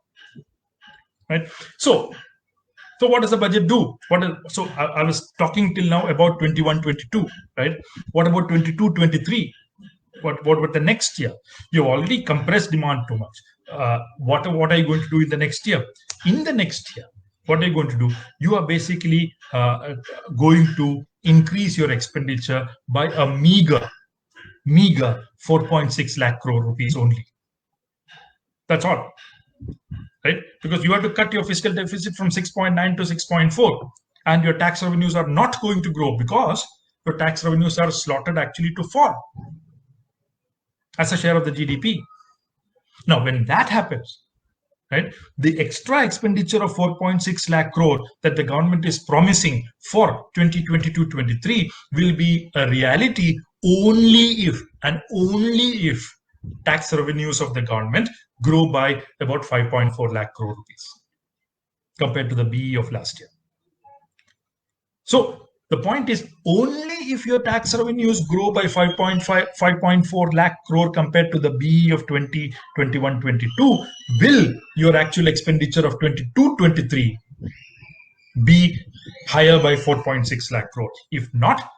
Right. So what does the budget do? I was talking till now about 21-22, right? What about 22-23? What about the next year? You've already compressed demand too much. What are you going to do in the next year? In the next year, what are you going to do? You are basically going to increase your expenditure by a meager 4.6 lakh crore rupees only. That's all. Right? Because you have to cut your fiscal deficit from 6.9 to 6.4, and your tax revenues are not going to grow because your tax revenues are slotted actually to fall as a share of the GDP. Now, when that happens, right, the extra expenditure of 4.6 lakh crore that the government is promising for 2022-23 will be a reality only if tax revenues of the government grow by about 5.4 lakh crore rupees compared to the BE of last year. So the point is, only if your tax revenues grow by 5.4 lakh crore compared to the BE of 2021-22 will your actual expenditure of 22-23 be higher by 4.6 lakh crore. If not,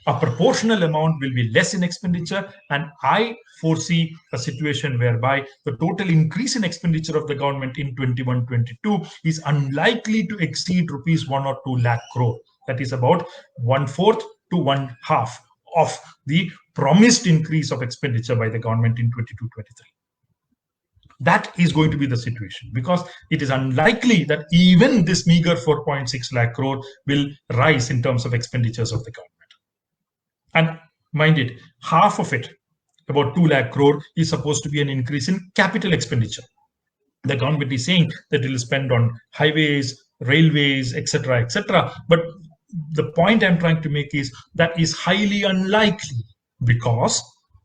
a proportional amount will be less in expenditure, and I foresee a situation whereby the total increase in expenditure of the government in 21-22 is unlikely to exceed rupees 1 or 2 lakh crore. That is about 1/4 to 1/2 of the promised increase of expenditure by the government in 22-23. That is going to be the situation, because it is unlikely that even this meager 4.6 lakh crore will rise in terms of expenditures of the government. And mind it, half of it, about 2 lakh crore, is supposed to be an increase in capital expenditure. The government is saying that it will spend on highways, railways, etc., etc. But the point I'm trying to make is that is highly unlikely, because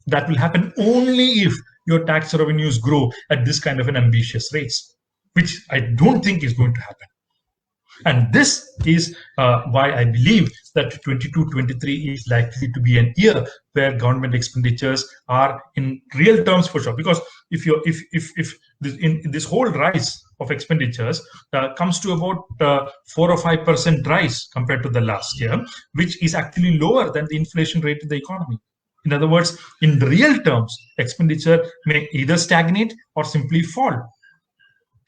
that will happen only if your tax revenues grow at this kind of an ambitious rate, which I don't think is going to happen. And this is why I believe that 22-23 is likely to be an year where government expenditures are in real terms for sure. Because if this whole rise of expenditures comes to about 4 or 5% rise compared to the last year, which is actually lower than the inflation rate in the economy. In other words, in real terms, expenditure may either stagnate or simply fall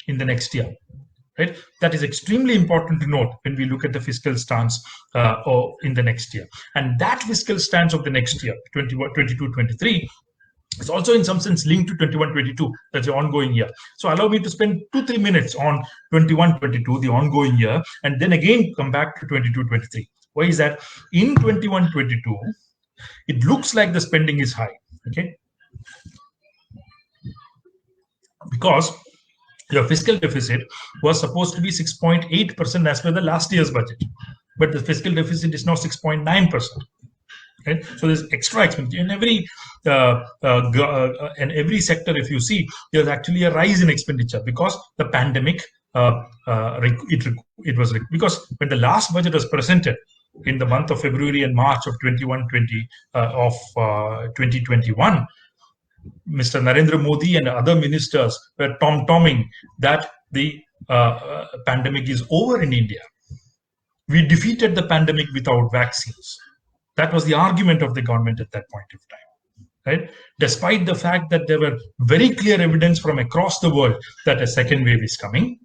in the next year. Right? That is extremely important to note when we look at the fiscal stance in the next year. And that fiscal stance of the next year, 22-23, is also in some sense linked to 21-22, that's the ongoing year. So allow me to spend 2-3 minutes on 21-22, the ongoing year, and then again come back to 22-23. Why is that? In 21-22, it looks like the spending is high, okay? Because your fiscal deficit was supposed to be 6.8% as per the last year's budget, but the fiscal deficit is now 6.9%. Right? So there's extra expenditure in every sector. If you see, there's actually a rise in expenditure because the pandemic. Because when the last budget was presented in the month of February and March of 2021. Mr. Narendra Modi and other ministers were tom-tomming that the pandemic is over in India. We defeated the pandemic without vaccines. That was the argument of the government at that point of time. Right? Despite the fact that there were very clear evidence from across the world that a second wave is coming,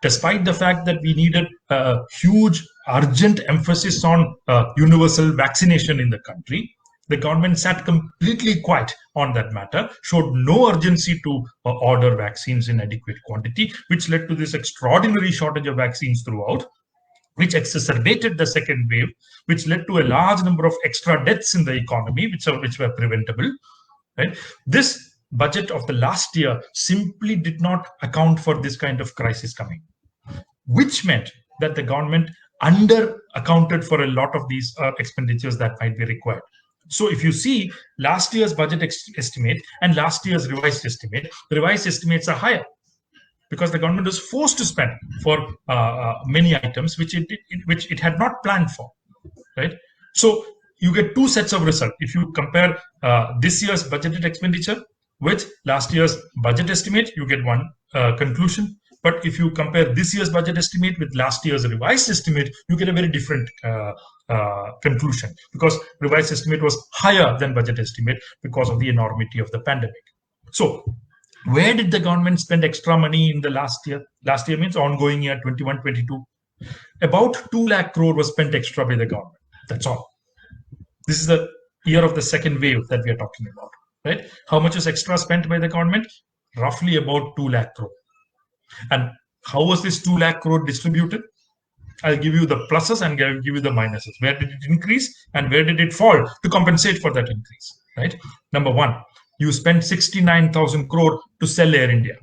despite the fact that we needed a huge, urgent emphasis on universal vaccination in the country, the government sat completely quiet on that matter, showed no urgency to order vaccines in adequate quantity, which led to this extraordinary shortage of vaccines throughout, which exacerbated the second wave, which led to a large number of extra deaths in the economy, which were preventable. Right? This budget of the last year simply did not account for this kind of crisis coming, which meant that the government under accounted for a lot of these expenditures that might be required. So if you see last year's budget estimate and last year's revised estimate, the revised estimates are higher because the government was forced to spend for many items which it had not planned for, right? So you get two sets of results. If you compare this year's budgeted expenditure with last year's budget estimate, you get one conclusion. But if you compare this year's budget estimate with last year's revised estimate, you get a very different conclusion, because revised estimate was higher than budget estimate because of the enormity of the pandemic. So where did the government spend extra money in the last year? Last year means ongoing year 21-22. About 2 lakh crore was spent extra by the government. That's all. This is the year of the second wave that we are talking about, right? How much was extra spent by the government? Roughly about 2 lakh crore. And how was this 2 lakh crore distributed? I'll give you the pluses and I'll give you the minuses. Where did it increase and where did it fall to compensate for that increase, right? Number one, you spent 69,000 crore to sell Air India.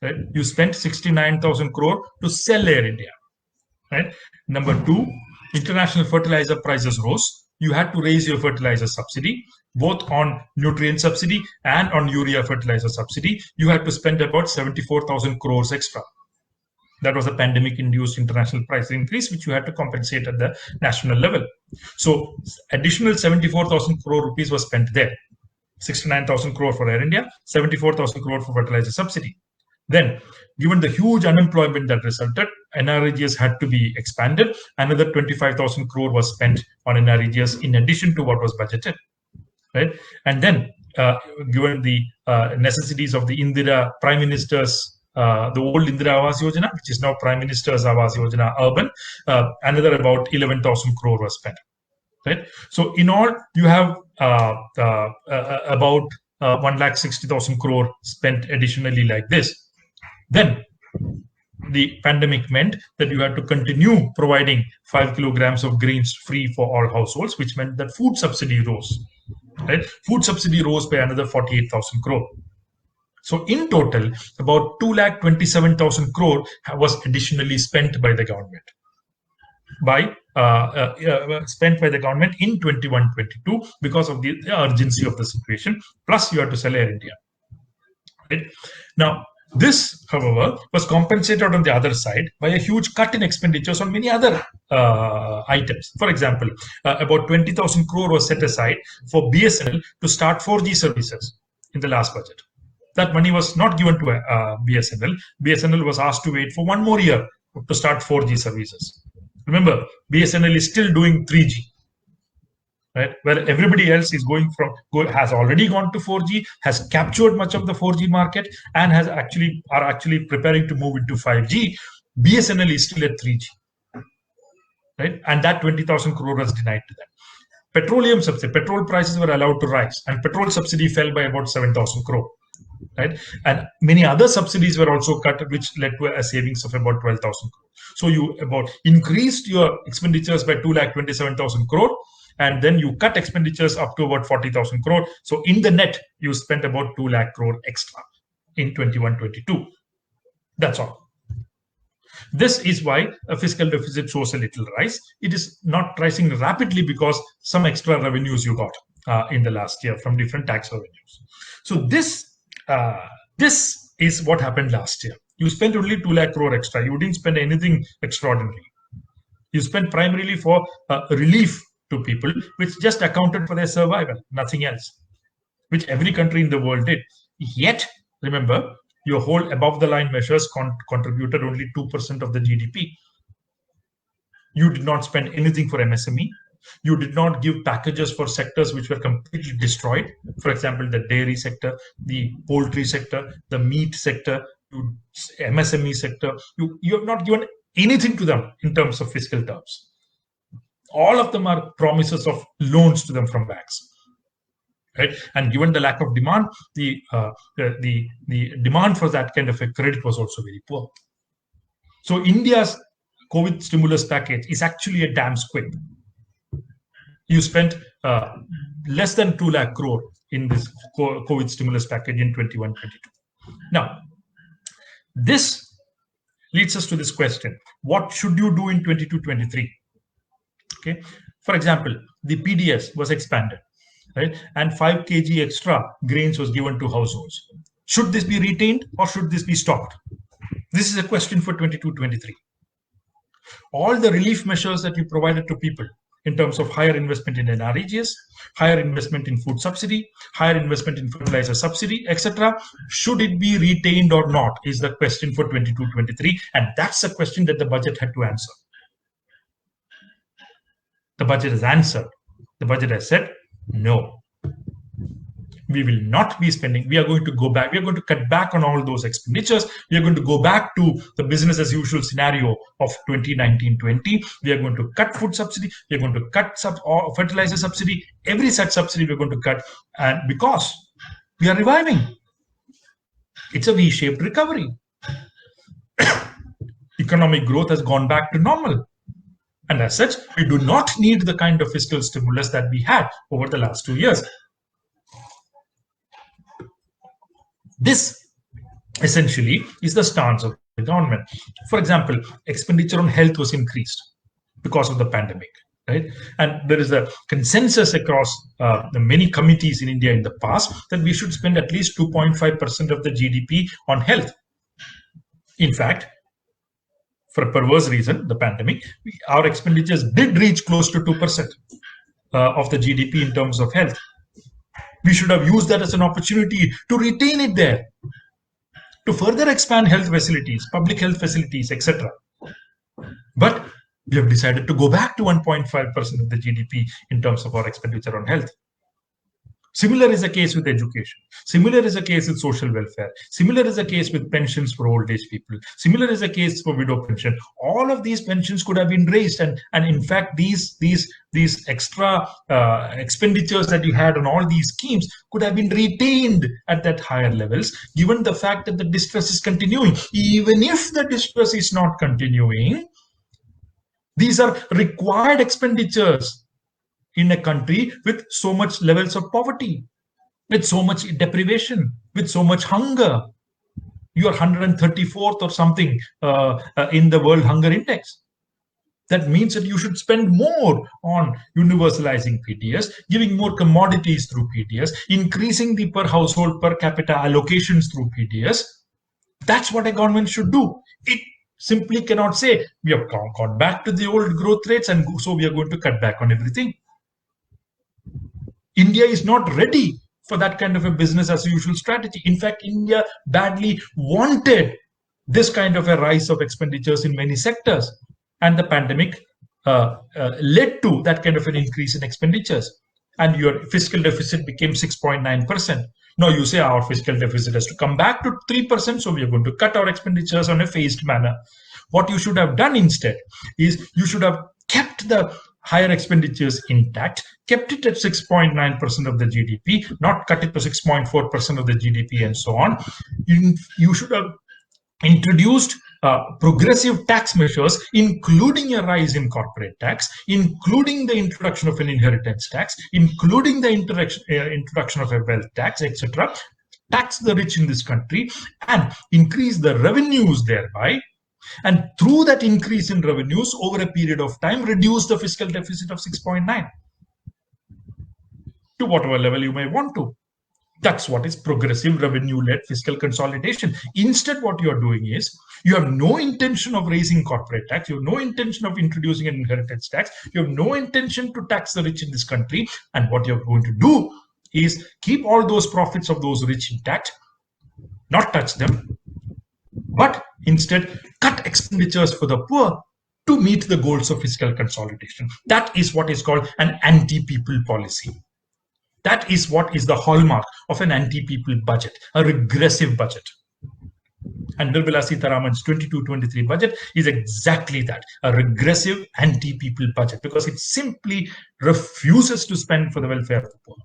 Right? You spent 69,000 crore to sell Air India. Right? Number two, international fertilizer prices rose. You had to raise your fertilizer subsidy, both on nutrient subsidy and on urea fertilizer subsidy. You had to spend about 74,000 crores extra. That was a pandemic-induced international price increase, which you had to compensate at the national level. So additional 74,000 crore rupees was spent there. 69,000 crore for Air India, 74,000 crore for fertilizer subsidy. Then, given the huge unemployment that resulted, NREGS had to be expanded. Another 25,000 crore was spent on NREGS in addition to what was budgeted. Right? And then, given the necessities of the Indira Prime Minister's, the old Indira Awas Yojana, which is now Prime Minister's Awas Yojana Urban, another about 11,000 crore was spent. Right? So in all, you have about 1,60,000 crore spent additionally like this. Then the pandemic meant that you had to continue providing 5 kilograms of grains free for all households, which meant that food subsidy rose. Right? Food subsidy rose by another 48,000 crore. So in total, about 2,27,000 crore was additionally spent by the government. Spent by the government in 21-22 because of the urgency of the situation. Plus, you have to sell Air India. Right? Now, this, however, was compensated on the other side by a huge cut in expenditures on many other items. For example, about 20,000 crore was set aside for BSNL to start 4G services in the last budget. That money was not given to BSNL. BSNL was asked to wait for one more year to start 4G services. Remember, BSNL is still doing 3G, right? Where everybody else is has already gone to 4G, has captured much of the 4G market, and are actually preparing to move into 5G. BSNL is still at 3G, right? And that 20,000 crore was denied to them. Petroleum subsidy, petrol prices were allowed to rise, and petrol subsidy fell by about 7,000 crore. Right? And many other subsidies were also cut, which led to a savings of about 12,000 crore. So you about increased your expenditures by 2,27,000 crore, and then you cut expenditures up to about 40,000 crore. So in the net, you spent about 2 lakh crore extra in 21-22. That's all. This is why a fiscal deficit shows a little rise. It is not rising rapidly because some extra revenues you got in the last year from different tax revenues. So this is what happened last year. You spent only 2 lakh crore extra. You didn't spend anything extraordinary. You spent primarily for relief to people, which just accounted for their survival, nothing else, which every country in the world did. Yet, remember, your whole above the line measures contributed only 2% of the GDP. You did not spend anything for MSME. You did not give packages for sectors which were completely destroyed. For example, the dairy sector, the poultry sector, the meat sector, MSME sector. You have not given anything to them in terms of fiscal terms. All of them are promises of loans to them from banks. Right? And given the lack of demand, the demand for that kind of a credit was also very poor. So India's COVID stimulus package is actually a damn squib. You spent less than 2 lakh crore in this COVID stimulus package in 21-22. Now, this leads us to this question: what should you do in 22-23? Okay, for example, the PDS was expanded, right, and 5 kg extra grains was given to households. Should this be retained or should this be stopped? This is a question for 22-23. All the relief measures that we provided to people in terms of higher investment in NREGS, higher investment in food subsidy, higher investment in fertilizer subsidy, etc., should it be retained or not is the question for 22-23, and that's the question that the budget had to answer. The budget has answered. The budget has said, no, we will not be spending. We are going to go back. We are going to cut back on all those expenditures. We are going to go back to the business as usual scenario of 2019-20. We are going to cut food subsidy. We are going to cut fertilizer subsidy. Every such subsidy we are going to cut, and because we are reviving. It's a V-shaped recovery. Economic growth has gone back to normal. And as such, we do not need the kind of fiscal stimulus that we had over the last 2 years. This essentially is the stance of the government. For example, expenditure on health was increased because of the pandemic, right? And there is a consensus across the many committees in India in the past that we should spend at least 2.5% of the GDP on health. In fact, for a perverse reason, the pandemic, our expenditures did reach close to 2% of the GDP in terms of health. We should have used that as an opportunity to retain it there, to further expand health facilities, public health facilities, etc. But we have decided to go back to 1.5% of the GDP in terms of our expenditure on health. Similar is the case with education. Similar is the case with social welfare. Similar is the case with pensions for old age people. Similar is the case for widow pension. All of these pensions could have been raised, and in fact, these extra expenditures that you had on all these schemes could have been retained at that higher levels, given the fact that the distress is continuing. Even if the distress is not continuing, these are required expenditures in a country with so much levels of poverty, with so much deprivation, with so much hunger. You are 134th or something in the World Hunger Index. That means that you should spend more on universalizing PDS, giving more commodities through PDS, increasing the per household per capita allocations through PDS. That's what a government should do. It simply cannot say, we have gone back to the old growth rates and so we are going to cut back on everything. India is not ready for that kind of a business as usual strategy. In fact, India badly wanted this kind of a rise of expenditures in many sectors. And the pandemic led to that kind of an increase in expenditures. And your fiscal deficit became 6.9%. Now you say our fiscal deficit has to come back to 3%, so we are going to cut our expenditures on a phased manner. What you should have done instead is you should have kept the higher expenditures intact, kept it at 6.9% of the GDP, not cut it to 6.4% of the GDP and so on. You should have introduced progressive tax measures, including a rise in corporate tax, including the introduction of an inheritance tax, including the introduction of a wealth tax, etc. Tax the rich in this country and increase the revenues thereby. And through that increase in revenues over a period of time, reduce the fiscal deficit of 6.9 to whatever level you may want to. That's what is progressive revenue-led fiscal consolidation. Instead, what you are doing is you have no intention of raising corporate tax. You have no intention of introducing an inheritance tax. You have no intention to tax the rich in this country. And what you're going to do is keep all those profits of those rich intact, not touch them, but instead cut expenditures for the poor to meet the goals of fiscal consolidation. That is what is called an anti-people policy. That is what is the hallmark of an anti-people budget, a regressive budget. And Nirmala Sitharaman's 22-23 budget is exactly that, a regressive anti-people budget, because it simply refuses to spend for the welfare of the poor.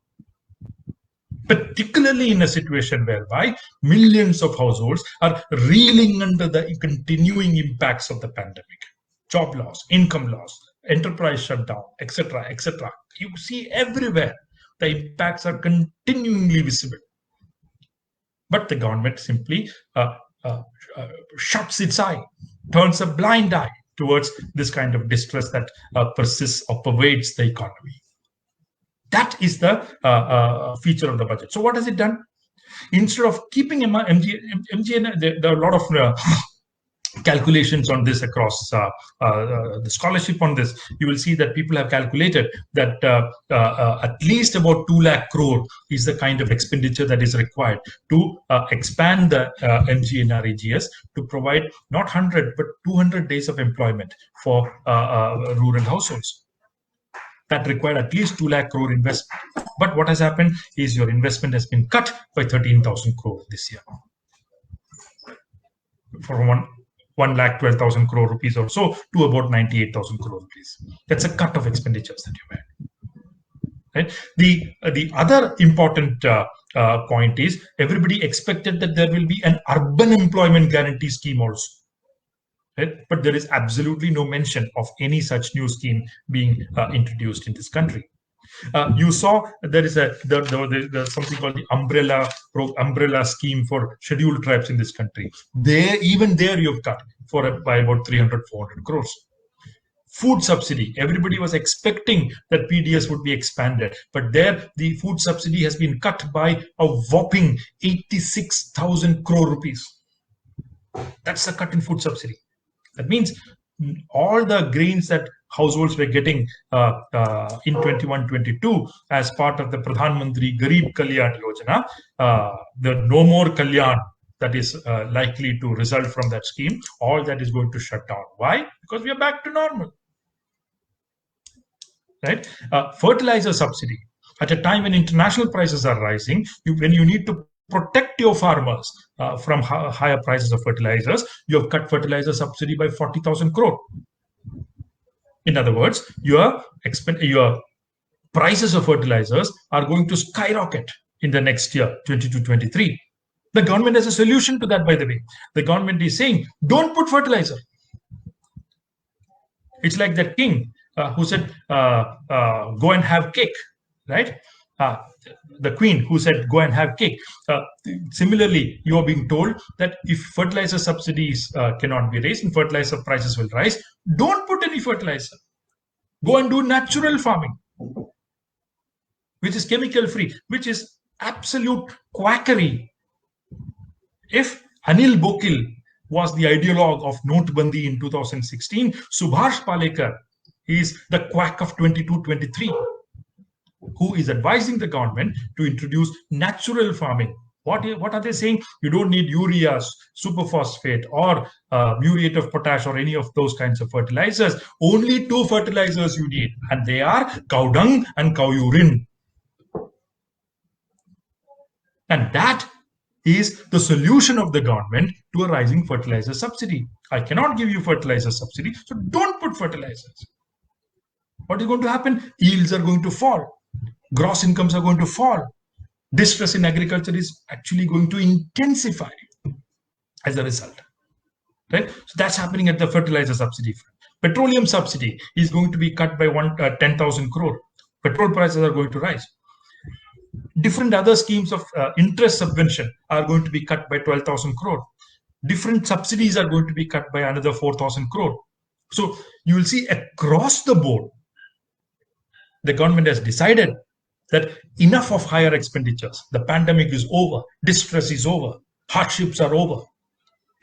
Particularly in a situation whereby millions of households are reeling under the continuing impacts of the pandemic, job loss, income loss, enterprise shutdown, etc., etc. You see everywhere the impacts are continuingly visible. But the government simply shuts its eye, turns a blind eye towards this kind of distress that persists or pervades the economy. That is the feature of the budget. So what has it done? Instead of keeping MGN, there are a lot of calculations on this across the scholarship on this. You will see that people have calculated that at least about 2 lakh crore is the kind of expenditure that is required to expand the MGNREGS to provide not 100 but 200 days of employment for rural households. That required at least 2 lakh crore investment. But what has happened is your investment has been cut by 13,000 crore this year. For 1,12,000 crore rupees or so to about 98,000 crore rupees. That's a cut of expenditures that you made. Right? The other important point is everybody expected that there will be an urban employment guarantee scheme also. Right? But there is absolutely no mention of any such new scheme being introduced in this country. You saw there is there's something called the umbrella scheme for scheduled tribes in this country. Even there you've cut by about 300-400 crores. Food subsidy. Everybody was expecting that PDS would be expanded, but there the food subsidy has been cut by a whopping 86,000 crore rupees. That's a cut in food subsidy. That means all the grains that households were getting in 21-22 as part of the Pradhan Mantri Garib Kalyan Yojana, the no more Kalyan that is likely to result from that scheme, all that is going to shut down. Why? Because we are back to normal. Right? Fertilizer subsidy. At a time when international prices are rising, when you need to protect your farmers from higher prices of fertilizers, you have cut fertilizer subsidy by 40,000 crore. In other words, your prices of fertilizers are going to skyrocket in the next year, 22-23. The government has a solution to that, by the way. The government is saying, don't put fertilizer. It's like that king who said, go and have cake, right? The queen who said, go and have cake. Similarly, you are being told that if fertilizer subsidies cannot be raised and fertilizer prices will rise, don't put any fertilizer. Go and do natural farming, which is chemical free, which is absolute quackery. If Anil Bokil was the ideologue of Notebandi in 2016, Subhash Palekar is the quack of 22-23. Who is advising the government to introduce natural farming. What are they saying? You don't need urea, superphosphate, or muriate of potash, or any of those kinds of fertilizers. Only 2 fertilizers you need, and they are cow dung and cow urine. And that is the solution of the government to a rising fertilizer subsidy. I cannot give you fertilizer subsidy, so don't put fertilizers. What is going to happen? Yields are going to fall. Gross incomes are going to fall. Distress in agriculture is actually going to intensify as a result. Right? So that's happening at the fertilizer subsidy front. Petroleum subsidy is going to be cut by 10,000 crore. Petrol prices are going to rise. Different other schemes of interest subvention are going to be cut by 12,000 crore. Different subsidies are going to be cut by another 4,000 crore. So you will see across the board, the government has decided that enough of higher expenditures. The pandemic is over. Distress is over. Hardships are over.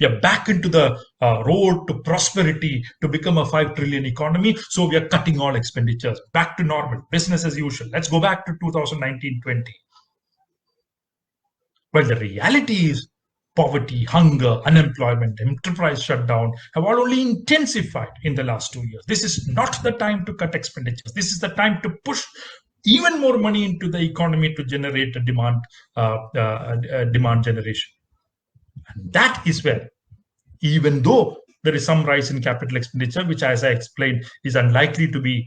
We are back into the road to prosperity, to become a 5 trillion economy. So we are cutting all expenditures. Back to normal. Business as usual. Let's go back to 2019-20. Well, the reality is poverty, hunger, unemployment, enterprise shutdown have all only intensified in the last 2 years. This is not the time to cut expenditures. This is the time to push even more money into the economy to generate a demand generation. And that is where, even though there is some rise in capital expenditure, which, as I explained, is unlikely to be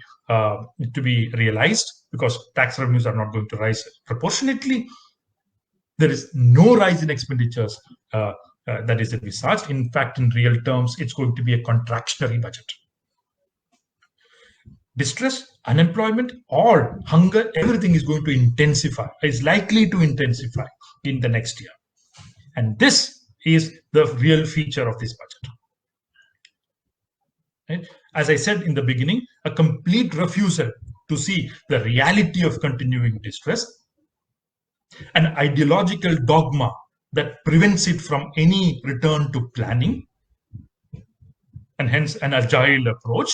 realized because tax revenues are not going to rise proportionately, there is no rise in expenditures that is envisaged. In fact, in real terms, it's going to be a contractionary budget. Distress, unemployment, or hunger, everything is going to intensify, is likely to intensify in the next year. And this is the real feature of this budget. Right? As I said in the beginning, a complete refusal to see the reality of continuing distress, an ideological dogma that prevents it from any return to planning, and hence an agile approach,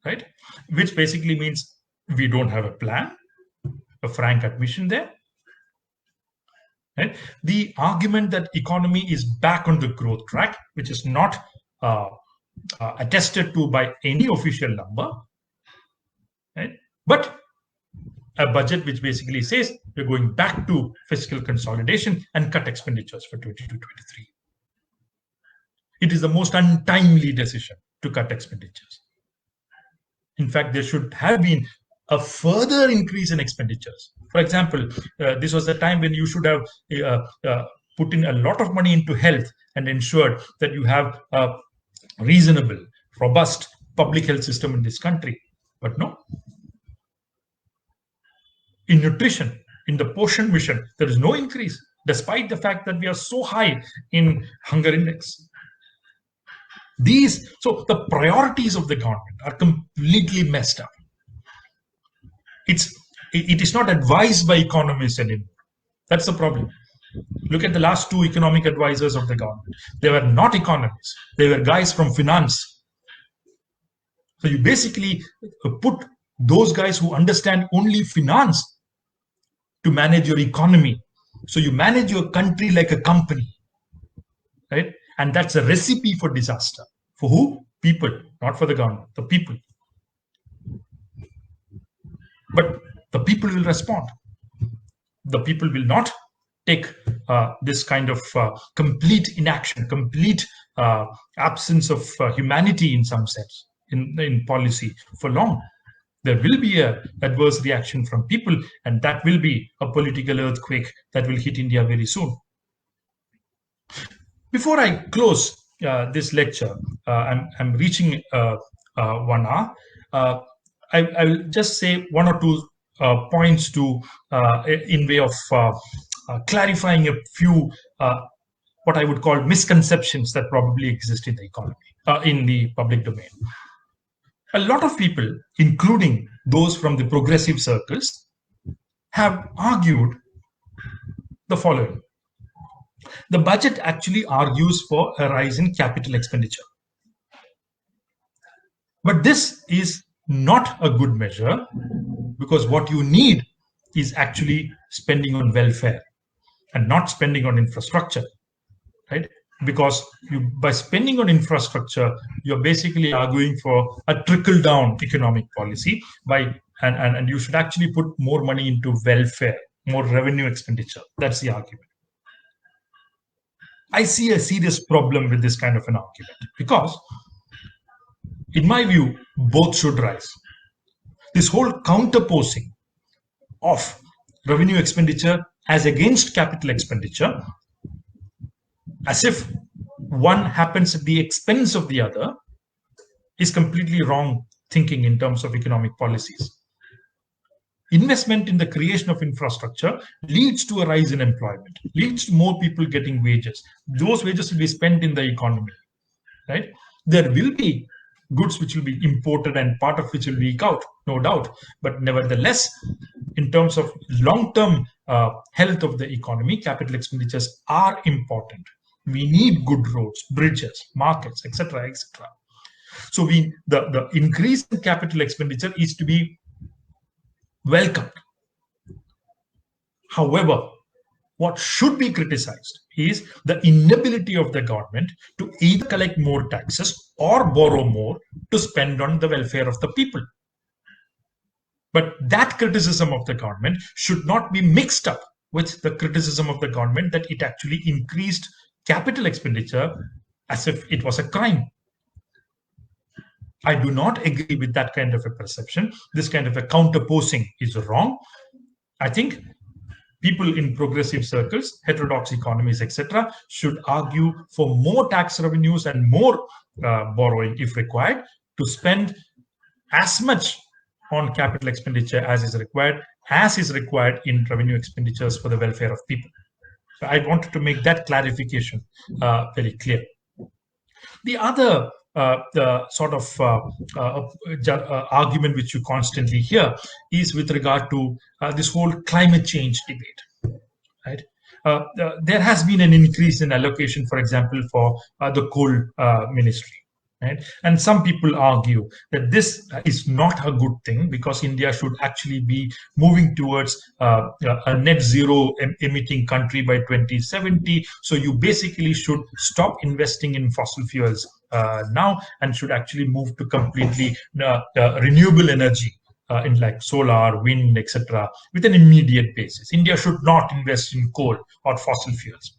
right? Which basically means we don't have a plan, a frank admission there. Right? The argument that economy is back on the growth track, which is not attested to by any official number, right? But a budget which basically says we're going back to fiscal consolidation and cut expenditures for 22-23. It is the most untimely decision to cut expenditures. In fact, there should have been a further increase in expenditures. For example, this was the time when you should have put in a lot of money into health and ensured that you have a reasonable, robust public health system in this country. But no. In nutrition, in the portion mission, there is no increase, despite the fact that we are so high in hunger index. So the priorities of the government are completely messed up. It is not advised by economists anymore. That's the problem. Look at the last two economic advisors of the government. They were not economists. They were guys from finance. So you basically put those guys who understand only finance to manage your economy. So you manage your country like a company, right? And that's a recipe for disaster. For who? People, not for the government, the people. But the people will respond. The people will not take this kind of complete inaction, complete absence of humanity in some sense in policy for long. There will be an adverse reaction from people, and that will be a political earthquake that will hit India very soon. Before I close this lecture, I'm reaching 1 hour. I will just say one or two points to in way of clarifying a few what I would call misconceptions that probably exist in the economy, in the public domain. A lot of people, including those from the progressive circles, have argued the following. The budget actually argues for a rise in capital expenditure. But this is not a good measure, because what you need is actually spending on welfare and not spending on infrastructure, right? Because by spending on infrastructure, you're basically arguing for a trickle-down economic policy and you should actually put more money into welfare, more revenue expenditure. That's the argument. I see a serious problem with this kind of an argument because, in my view, both should rise. This whole counterposing of revenue expenditure as against capital expenditure, as if one happens at the expense of the other, is completely wrong thinking in terms of economic policies. Investment in the creation of infrastructure leads to a rise in employment, leads to more people getting wages. Those wages will be spent in the economy, right? There will be goods which will be imported and part of which will leak out, no doubt. But nevertheless, in terms of long-term health of the economy, capital expenditures are important. We need good roads, bridges, markets, etc., etc. So the increase in capital expenditure is to be welcomed. However, What should be criticized is the inability of the government to either collect more taxes or borrow more to spend on the welfare of the people. But that criticism of the government should not be mixed up with the criticism of the government that it actually increased capital expenditure as if it was a crime. I do not agree with that kind of a perception. This kind of a counterposing is wrong. I think people in progressive circles, heterodox economies, etc., should argue for more tax revenues and more borrowing if required to spend as much on capital expenditure as is required in revenue expenditures for the welfare of people. So I wanted to make that clarification very clear. The other the sort of argument which you constantly hear is with regard to this whole climate change debate, right? There has been an increase in allocation, for example, for the coal ministry. Right? And some people argue that this is not a good thing because India should actually be moving towards a net zero emitting country by 2070. So you basically should stop investing in fossil fuels now and should actually move to completely renewable energy in like solar, wind, etc., with an immediate basis. India should not invest in coal or fossil fuels.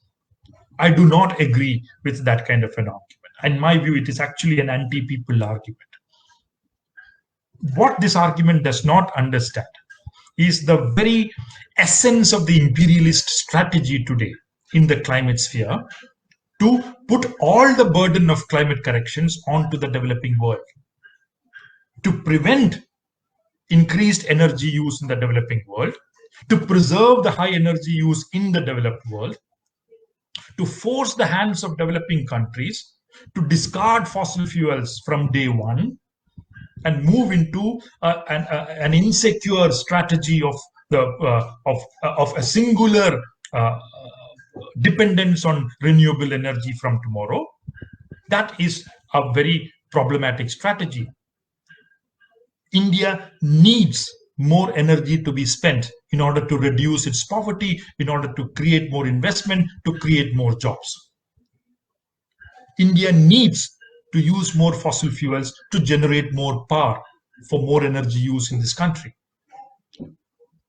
I do not agree with that kind of an argument. In my view, it is actually an anti-people argument. What this argument does not understand is the very essence of the imperialist strategy today in the climate sphere to put all the burden of climate corrections onto the developing world, to prevent increased energy use in the developing world, to preserve the high energy use in the developed world, to force the hands of developing countries to discard fossil fuels from day one and move into an insecure strategy of a singular dependence on renewable energy from tomorrow. That is a very problematic strategy. India needs more energy to be spent in order to reduce its poverty, in order to create more investment, to create more jobs. India needs to use more fossil fuels to generate more power for more energy use in this country.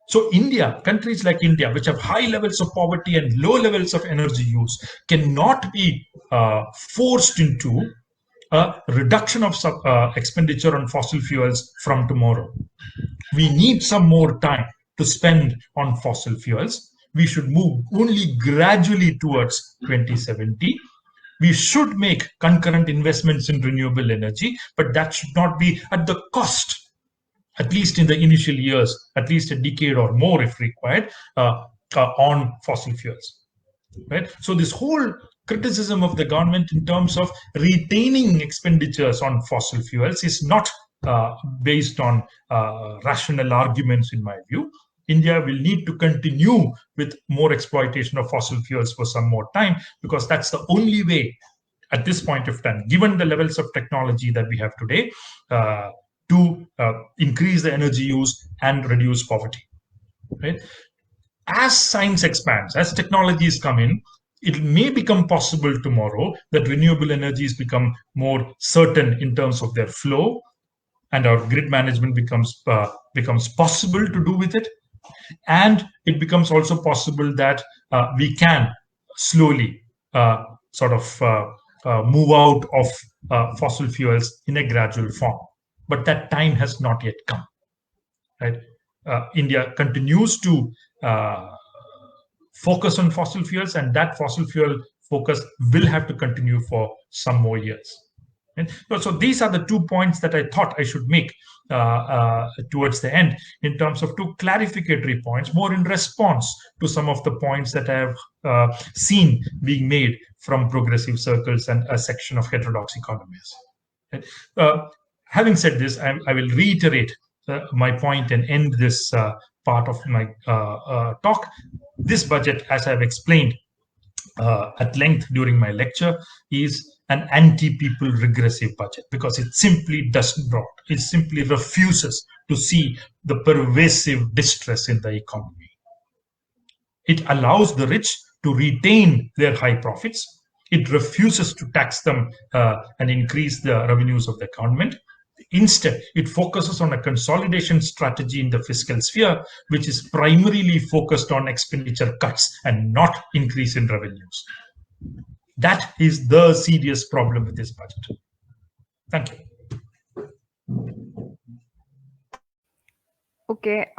So India, countries like India, which have high levels of poverty and low levels of energy use, cannot be forced into a reduction of expenditure on fossil fuels from tomorrow. We need some more time to spend on fossil fuels. We should move only gradually towards 2070. We should make concurrent investments in renewable energy, but that should not be at the cost, at least in the initial years, at least a decade or more if required, on fossil fuels. Right? So this whole criticism of the government in terms of retaining expenditures on fossil fuels is not based on rational arguments, in my view. India will need to continue with more exploitation of fossil fuels for some more time because that's the only way at this point of time, given the levels of technology that we have today, to increase the energy use and reduce poverty. Right? As science expands, as technologies come in, it may become possible tomorrow that renewable energies become more certain in terms of their flow, and our grid management becomes possible to do with it. And it becomes also possible that we can slowly move out of fossil fuels in a gradual form. But that time has not yet come. Right? India continues to focus on fossil fuels, and that fossil fuel focus will have to continue for some more years. And so these are the 2 points that I thought I should make towards the end in terms of 2 clarificatory points, more in response to some of the points that I have seen being made from progressive circles and a section of heterodox economies. Having said this, I will reiterate my point and end this part of my talk. This budget, as I've explained at length during my lecture, is an anti-people regressive budget because it simply it simply refuses to see the pervasive distress in the economy. It allows the rich to retain their high profits. It refuses to tax them and increase the revenues of the government. Instead, it focuses on a consolidation strategy in the fiscal sphere, which is primarily focused on expenditure cuts and not increase in revenues. That is the serious problem with this budget. Thank you. Okay,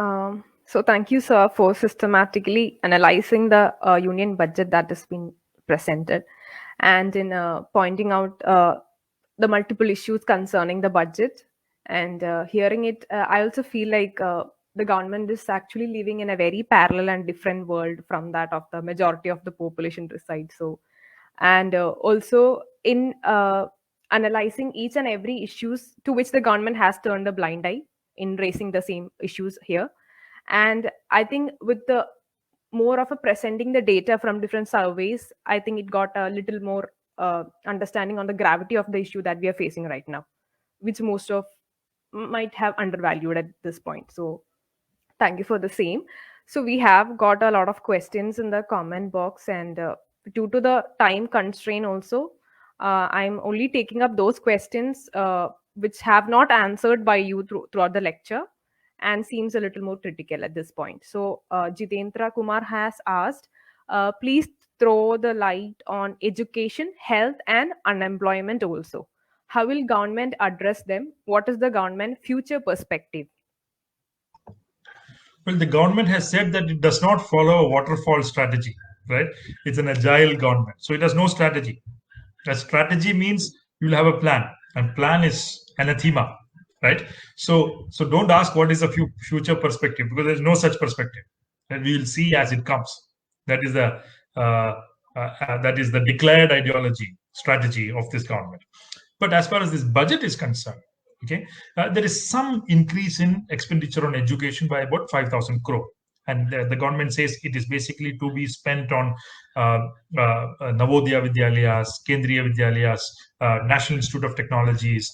so thank you, sir, for systematically analyzing the union budget that has been presented and in pointing out the multiple issues concerning the budget. And hearing it, I also feel like the government is actually living in a very parallel and different world from that of the majority of the population resides. So, and also in analyzing each and every issues to which the government has turned a blind eye in raising the same issues here. And I think with the more of a presenting the data from different surveys, I think it got a little more understanding on the gravity of the issue that we are facing right now, which most of might have undervalued at this point. So thank you for the same. So we have got a lot of questions in the comment box, and due to the time constraint also, I'm only taking up those questions which have not answered by you throughout the lecture and seems a little more critical at this point. So Jitendra Kumar has asked, please throw the light on education, health, and unemployment also. How will government address them? What is the government future perspective? Well, the government has said that it does not follow a waterfall strategy, right? It's an agile government. So it has no strategy. A strategy means you'll have a plan, and plan is anathema, right? So don't ask what is the future perspective, because there's no such perspective. And we will see as it comes. That is the declared ideology strategy of this government. But as far as this budget is concerned, okay, there is some increase in expenditure on education by about 5,000 crore. And the government says it is basically to be spent on Navodaya Vidyalayas, Kendriya Vidyalayas, National Institute of Technologies,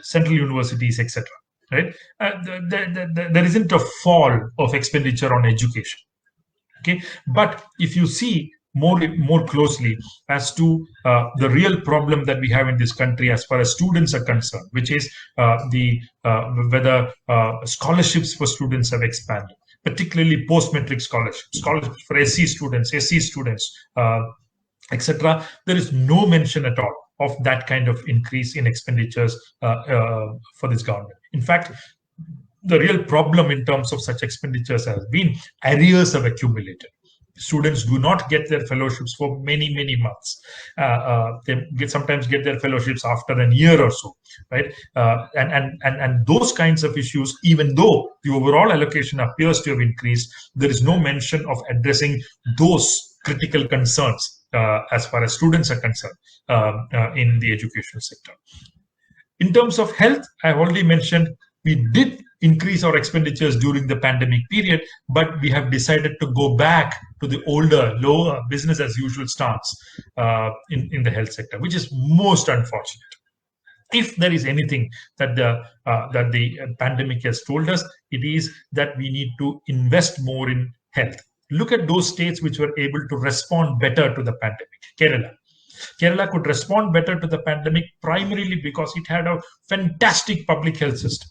central universities, etc. Right? There isn't a fall of expenditure on education. Okay, but if you see more closely as to the real problem that we have in this country as far as students are concerned, which is the whether scholarships for students have expanded, particularly post-metric scholarships for SC students, etc. There is no mention at all of that kind of increase in expenditures for this government. In fact, the real problem in terms of such expenditures has been arrears have accumulated. Students do not get their fellowships for many months. They sometimes get their fellowships after a year or so, right? And those kinds of issues, even though the overall allocation appears to have increased, there is no mention of addressing those critical concerns as far as students are concerned in the education sector. In terms of health, I've already mentioned we did increase our expenditures during the pandemic period, but we have decided to go back to the older, lower business as usual stance in the health sector, which is most unfortunate. If there is anything that the pandemic has told us, it is that we need to invest more in health. Look at those states which were able to respond better to the pandemic. Kerala could respond better to the pandemic primarily because it had a fantastic public health system.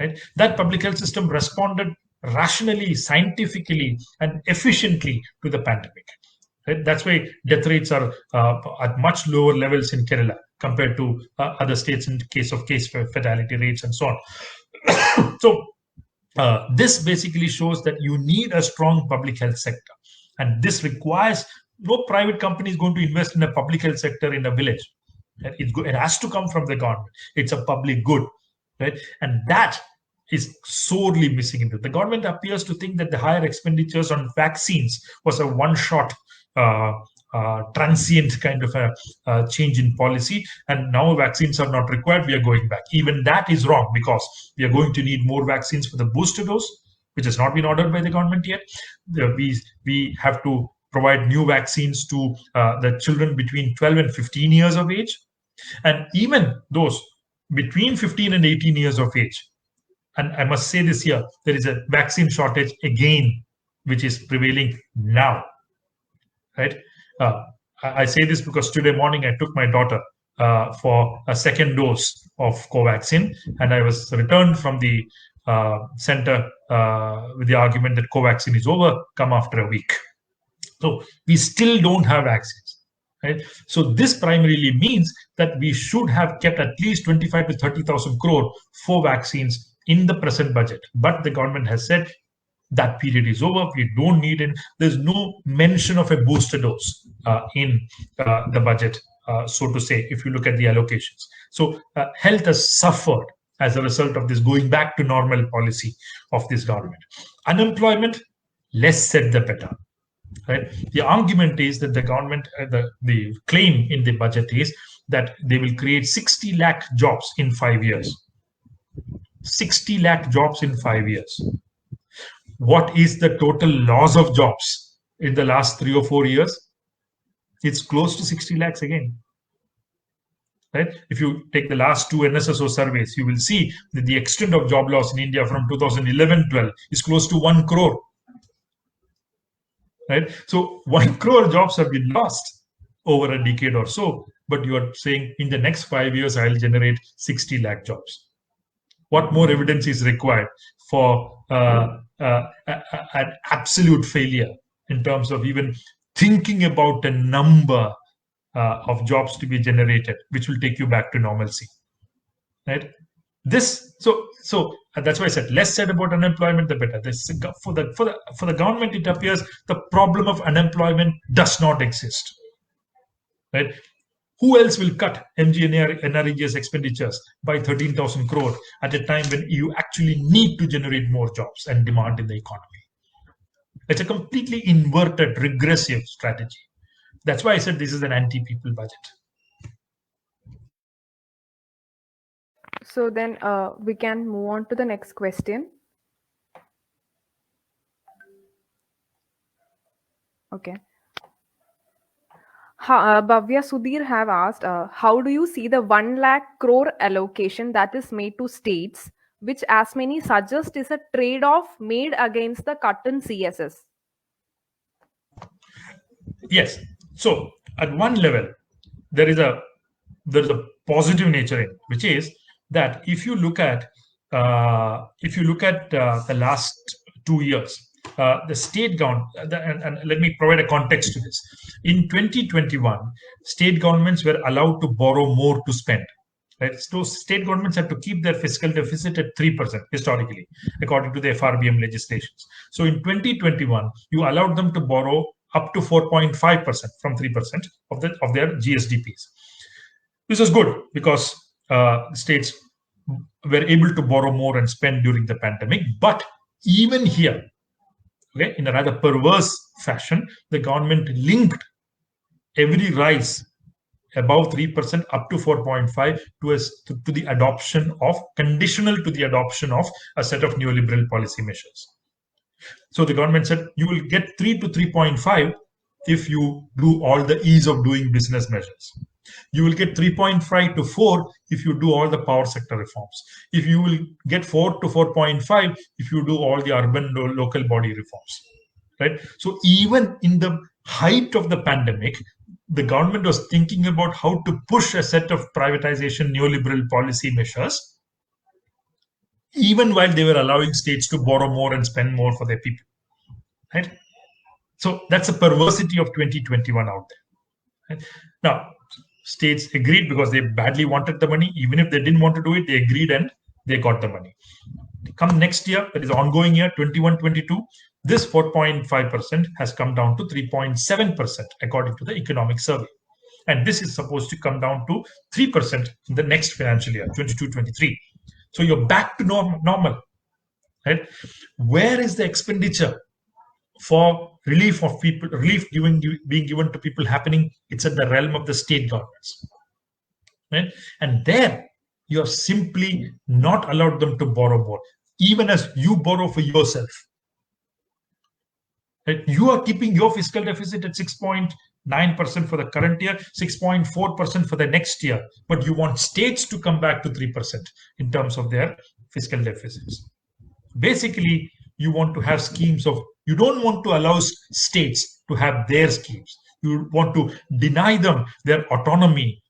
Right? That public health system responded rationally, scientifically, and efficiently to the pandemic. Right? That's why death rates are at much lower levels in Kerala compared to other states in case of case fatality rates and so on. So this basically shows that you need a strong public health sector, and this requires no private company is going to invest in a public health sector in a village. It has to come from the government. It's a public good, right? And that is sorely missing in it. The government appears to think that the higher expenditures on vaccines was a one-shot transient kind of a change in policy, and now vaccines are not required, we are going back. Even that is wrong, because we are going to need more vaccines for the booster dose, which has not been ordered by the government yet. We have to provide new vaccines to the children between 12 and 15 years of age, and even those between 15 and 18 years of age. And I must say this here, there is a vaccine shortage again which is prevailing now, right? I say this because today morning I took my daughter for a second dose of Covaxin, and I was returned from the center with the argument that Covaxin is over, come after a week. So we still don't have vaccines, right? So this primarily means that we should have kept at least 25 to 30,000 crore for vaccines in the present budget. But the government has said that period is over. We don't need it. There's no mention of a booster dose in the budget, so to say, if you look at the allocations. So health has suffered as a result of this going back to normal policy of this government. Unemployment, less said the better. Right? The argument is that the government, the claim in the budget is that they will create 60 lakh jobs in 5 years. 60 lakh jobs in 5 years. What is the total loss of jobs in the last 3 or 4 years? It's close to 60 lakhs again. Right? If you take the last 2 NSSO surveys, you will see that the extent of job loss in India from 2011-12 is close to 1 crore. Right? So 1 crore jobs have been lost over a decade or so, but you are saying in the next 5 years, I'll generate 60 lakh jobs. What more evidence is required for an absolute failure in terms of even thinking about a number of jobs to be generated, which will take you back to normalcy, right? So that's why I said less said about unemployment, the better. For the government, it appears the problem of unemployment does not exist, right? Who else will cut NREGS expenditures by 13,000 crore at a time when you actually need to generate more jobs and demand in the economy? It's a completely inverted, regressive strategy. That's why I said this is an anti-people budget. So then we can move on to the next question. Okay. Bhavya Sudhir have asked, how do you see the 1 lakh crore allocation that is made to states, which as many suggest is a trade-off made against the cut in CSS? Yes. So at one level, there is a positive nature in it, which is that if you look at the last 2 years, the state government, and let me provide a context to this. In 2021, state governments were allowed to borrow more to spend. Right? So state governments had to keep their fiscal deficit at 3% historically, according to the FRBM legislations. So in 2021, you allowed them to borrow up to 4.5% from 3% of their GSDPs. This was good because states were able to borrow more and spend during the pandemic. But even here, okay, in a rather perverse fashion, the government linked every rise above 3% up to 4.5 to the adoption of, conditional to the adoption of a set of neoliberal policy measures. So the government said you will get 3 to 3.5 if you do all the ease of doing business measures. You will get 3.5 to 4 if you do all the power sector reforms. If you will get 4 to 4.5 if you do all the urban local body reforms. Right? So even in the height of the pandemic, the government was thinking about how to push a set of privatization neoliberal policy measures, even while they were allowing states to borrow more and spend more for their people. Right? So that's a perversity of 2021 out there. Right? Now, states agreed because they badly wanted the money. Even if they didn't want to do it, they agreed and they got the money. Come next year, that is ongoing year, 21-22, this 4.5% has come down to 3.7% according to the economic survey. And this is supposed to come down to 3% in the next financial year, 22-23. So you're back to normal. Right? Where is the expenditure for relief of people, being given to people happening? It's at the realm of the state governments. Right? And there, you're simply not allowed them to borrow more, even as you borrow for yourself. Right? You are keeping your fiscal deficit at 6.9% for the current year, 6.4% for the next year, but you want states to come back to 3% in terms of their fiscal deficits. Basically, you want to have schemes of, you don't want to allow states to have their schemes. You want to deny them their autonomy,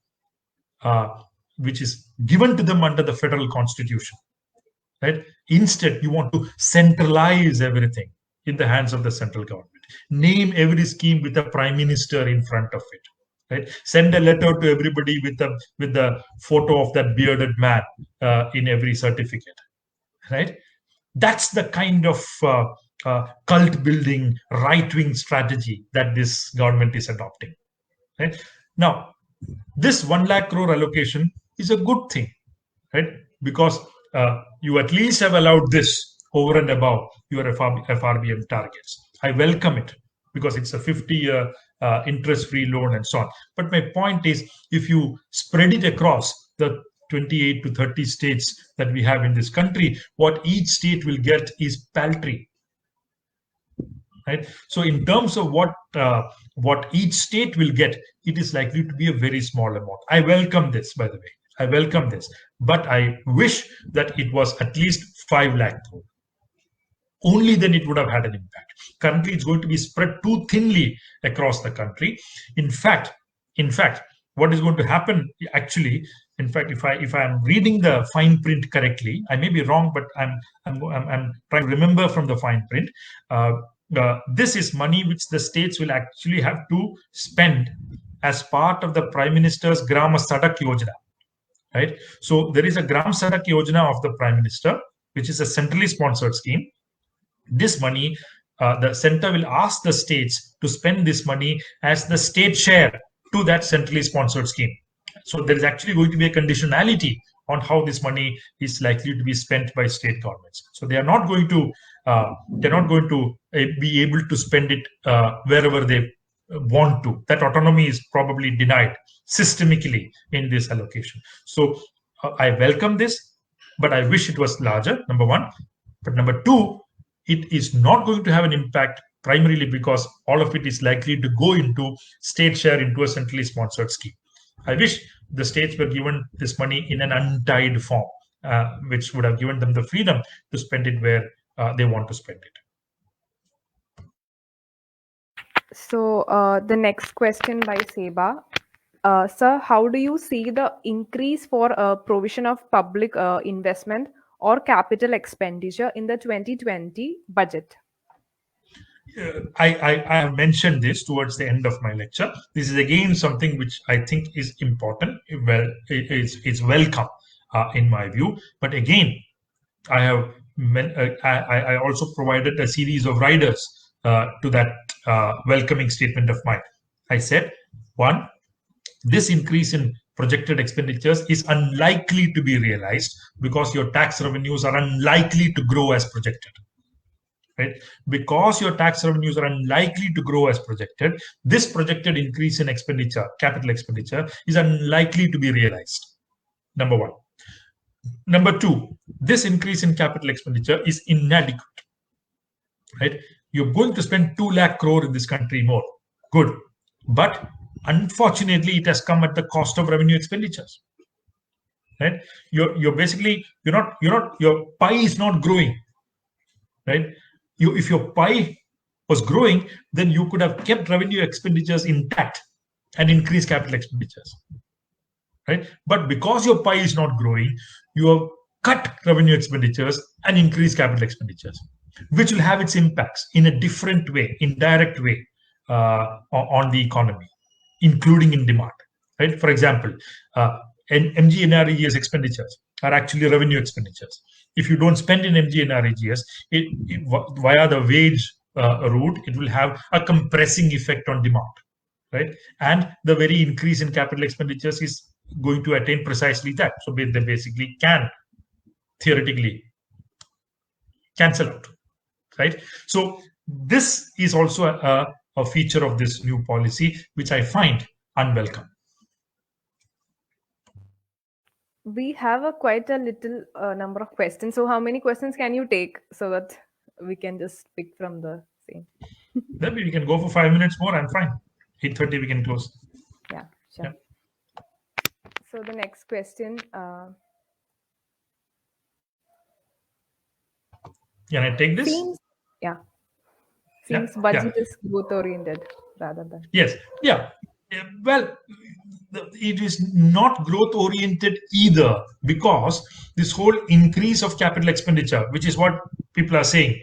which is given to them under the federal constitution. Right? Instead, you want to centralize everything in the hands of the central government. Name every scheme with a prime minister in front of it. Right? Send a letter to everybody with the photo of that bearded man in every certificate. Right? That's the kind of cult building, right wing strategy that this government is adopting. Right? Now, this 1 lakh crore allocation is a good thing, right? Because you at least have allowed this over and above your FRBM targets. I welcome it because it's a 50-year interest-free loan and so on. But my point is, if you spread it across the 28 to 30 states that we have in this country, what each state will get is paltry. Right? So in terms of what each state will get, it is likely to be a very small amount. I welcome this, by the way. I welcome this, but I wish that it was at least 5 lakh crore. Only then it would have had an impact. Currently, it's going to be spread too thinly across the country. In fact, what is going to happen actually? In fact, if I'm reading the fine print correctly, I may be wrong, but I'm trying to remember from the fine print. This is money which the states will actually have to spend as part of the Prime Minister's Gram Sadak Yojana. Right? So there is a Gram Sadak Yojana of the Prime Minister, which is a centrally sponsored scheme. This money, the center will ask the states to spend this money as the state share to that centrally sponsored scheme. So there is actually going to be a conditionality on how this money is likely to be spent by state governments. So they are not going to be able to spend it wherever they want to. That autonomy is probably denied systemically in this allocation. So I welcome this, but I wish it was larger, number one. But number two, it is not going to have an impact primarily because all of it is likely to go into state share into a centrally sponsored scheme. I wish the states were given this money in an untied form, which would have given them the freedom to spend it where they want to spend it. So the next question by Seba. Sir, how do you see the increase for provision of public investment or capital expenditure in the 2020 budget? I have mentioned this towards the end of my lecture. This is again something which I think is important. Well, it's welcome in my view. But again, I also provided a series of riders to that welcoming statement of mine. I said, one, this increase in projected expenditures is unlikely to be realized because your tax revenues are unlikely to grow as projected. Right? Because your tax revenues are unlikely to grow as projected, this projected increase in expenditure, capital expenditure, is unlikely to be realized. Number one. Number two, this increase in capital expenditure is inadequate. Right? You're going to spend 2 lakh crore in this country more. Good. But unfortunately, it has come at the cost of revenue expenditures. Right? You're basically, your pie is not growing. Right? If your pie was growing, then you could have kept revenue expenditures intact and increased capital expenditures. Right? But because your pie is not growing, you have cut revenue expenditures and increased capital expenditures, which will have its impacts in a different way, indirect way on the economy, including in demand. Right? For example, MGNREGS expenditures are actually revenue expenditures. If you don't spend in MGNREGS, via the wage route, it will have a compressing effect on demand. Right? And the very increase in capital expenditures is going to attain precisely that. So they basically can theoretically cancel out. Right? So this is also a feature of this new policy, which I find unwelcome. We have quite a little number of questions. So how many questions can you take so that we can just pick from the same? Maybe we can go for 5 minutes more. I'm fine. 8:30 we can close. Yeah, sure. Yeah. So the next question. Can I take this? Seems, yeah, Yeah, seems budget yeah. is growth oriented rather than. Yes, yeah. Well, it is not growth oriented either, because this whole increase of capital expenditure, which is what people are saying,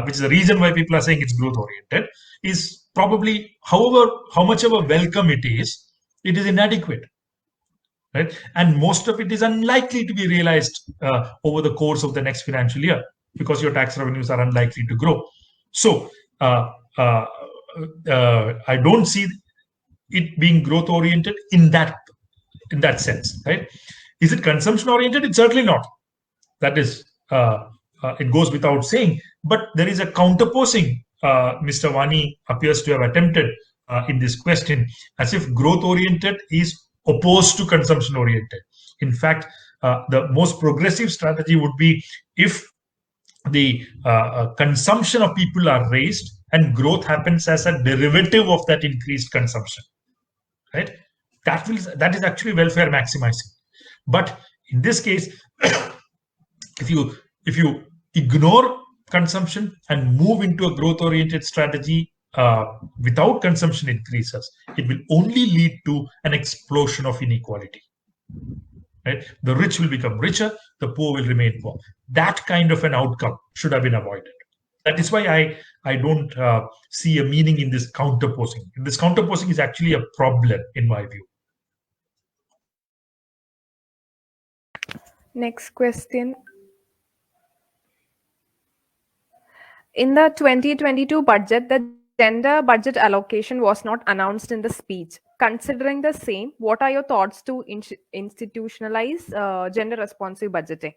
which is the reason why people are saying it's growth oriented, is probably, however, how much of a welcome it is inadequate, right? And most of it is unlikely to be realized over the course of the next financial year, because your tax revenues are unlikely to grow. So uh, uh, I don't see it being growth oriented in that sense, right? Is it consumption oriented? It's certainly not. That is, it goes without saying. But there is a counterposing. Mr. Vani appears to have attempted in this question, as if growth oriented is opposed to consumption oriented. In fact, the most progressive strategy would be if the consumption of people are raised and growth happens as a derivative of that increased consumption, right? That is actually welfare maximizing. But in this case, if you ignore consumption and move into a growth oriented strategy without consumption increases, it will only lead to an explosion of inequality, right? The rich will become richer, the poor will remain poor. That kind of an outcome should have been avoided. That is why I don't see a meaning in this counterposing. This counterposing is actually a problem in my view. Next question. In the 2022 budget, the gender budget allocation was not announced in the speech. Considering the same, what are your thoughts to institutionalize gender responsive budgeting?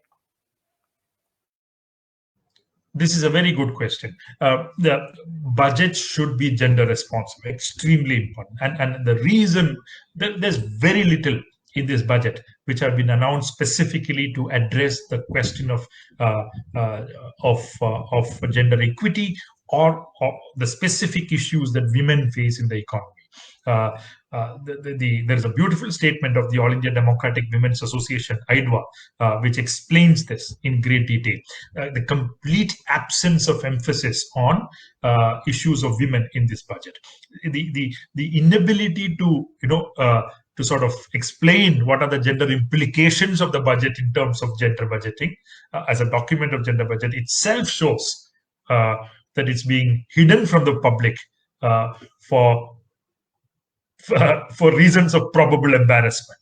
This is a very good question. The budget should be gender responsive, extremely important. And the reason there's very little in this budget which have been announced specifically to address the question uh, uh, of gender equity, or the specific issues that women face in the economy. Uh, there is a beautiful statement of the All India Democratic Women's Association, IDWA, which explains this in great detail. The complete absence of emphasis on issues of women in this budget, the inability to to sort of explain what are the gender implications of the budget in terms of gender budgeting as a document of gender budget itself shows that it's being hidden from the public uh, for for reasons of probable embarrassment,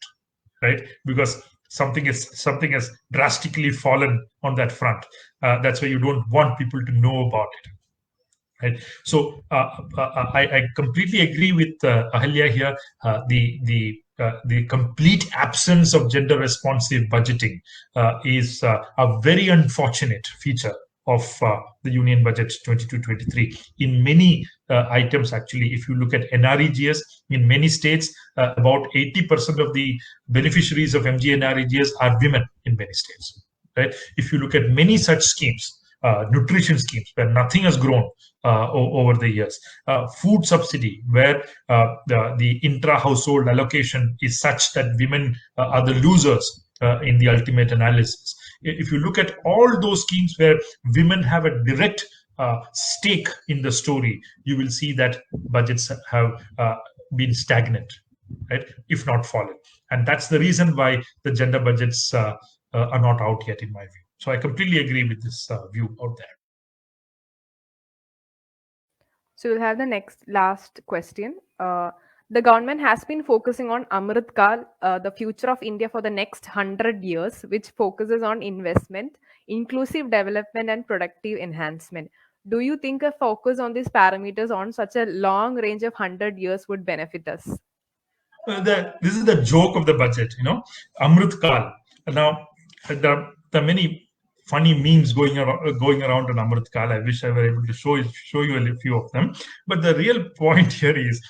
right? Because something has drastically fallen on that front. That's why you don't want people to know about it. Right. So I completely agree with Ahalya here. The complete absence of gender responsive budgeting is a very unfortunate feature of the Union Budget 22-23. In many items, actually, if you look at NREGS, in many states, about 80% of the beneficiaries of MGNREGS are women in many states. Right. If you look at many such schemes, nutrition schemes where nothing has grown over the years, food subsidy where the intra-household allocation is such that women are the losers in the ultimate analysis. If you look at all those schemes where women have a direct stake in the story, you will see that budgets have been stagnant, right, if not fallen. And that's the reason why the gender budgets are not out yet, in my view. So I completely agree with this view out there. So we'll have the last question. The government has been focusing on Amrit Kal, the future of India for the next 100 years, which focuses on investment, inclusive development, and productive enhancement. Do you think a focus on these parameters on such a long range of 100 years would benefit us? This is the joke of the budget, Amrit Kal. Now, there are many funny memes going around on Amrit Kal. I wish I were able to show you a few of them. But the real point here is,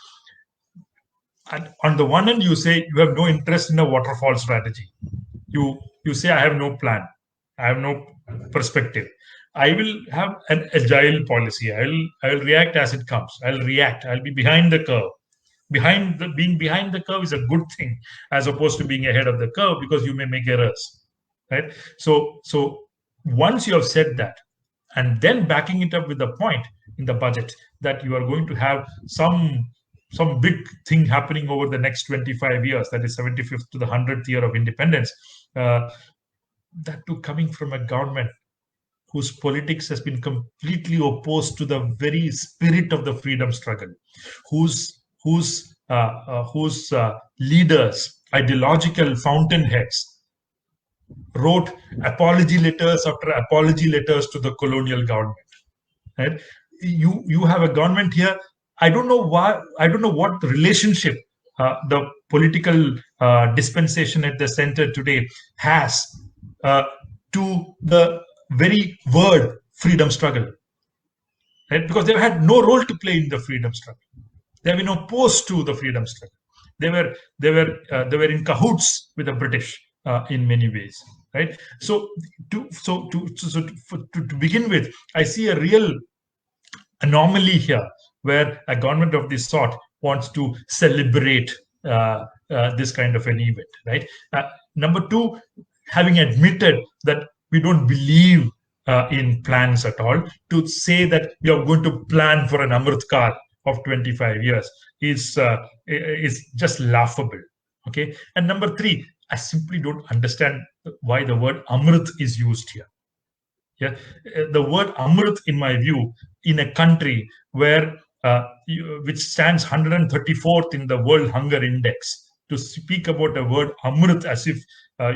on the one hand, you say you have no interest in a waterfall strategy. You say I have no plan, I have no perspective. I will have an agile policy. I will react as it comes. I'll be behind the curve. Being behind the curve is a good thing, as opposed to being ahead of the curve, because you may make errors, right? So once you have said that, and then backing it up with the point in the budget that you are going to have some big thing happening over the next 25 years, that is 75th to the 100th year of independence, that too coming from a government whose politics has been completely opposed to the very spirit of the freedom struggle, whose leaders, ideological fountainheads, wrote apology letters after apology letters to the colonial government. Right? You have a government here. I don't know why. I don't know what relationship the political dispensation at the center today has to the very word freedom struggle, right? Because they've had no role to play in the freedom struggle. They have been opposed to the freedom struggle. They were in cahoots with the British in many ways, right? So to begin with, I see a real anomaly here where a government of this sort wants to celebrate this kind of an event, right? Number two, having admitted that we don't believe in plans at all, to say that we are going to plan for an Amrit Kal of 25 years is just laughable. Okay. And number three, I simply don't understand why the word Amrit is used here. Yeah, the word Amrit, in my view, in a country where which stands 134th in the World Hunger Index, to speak about a word Amrit as if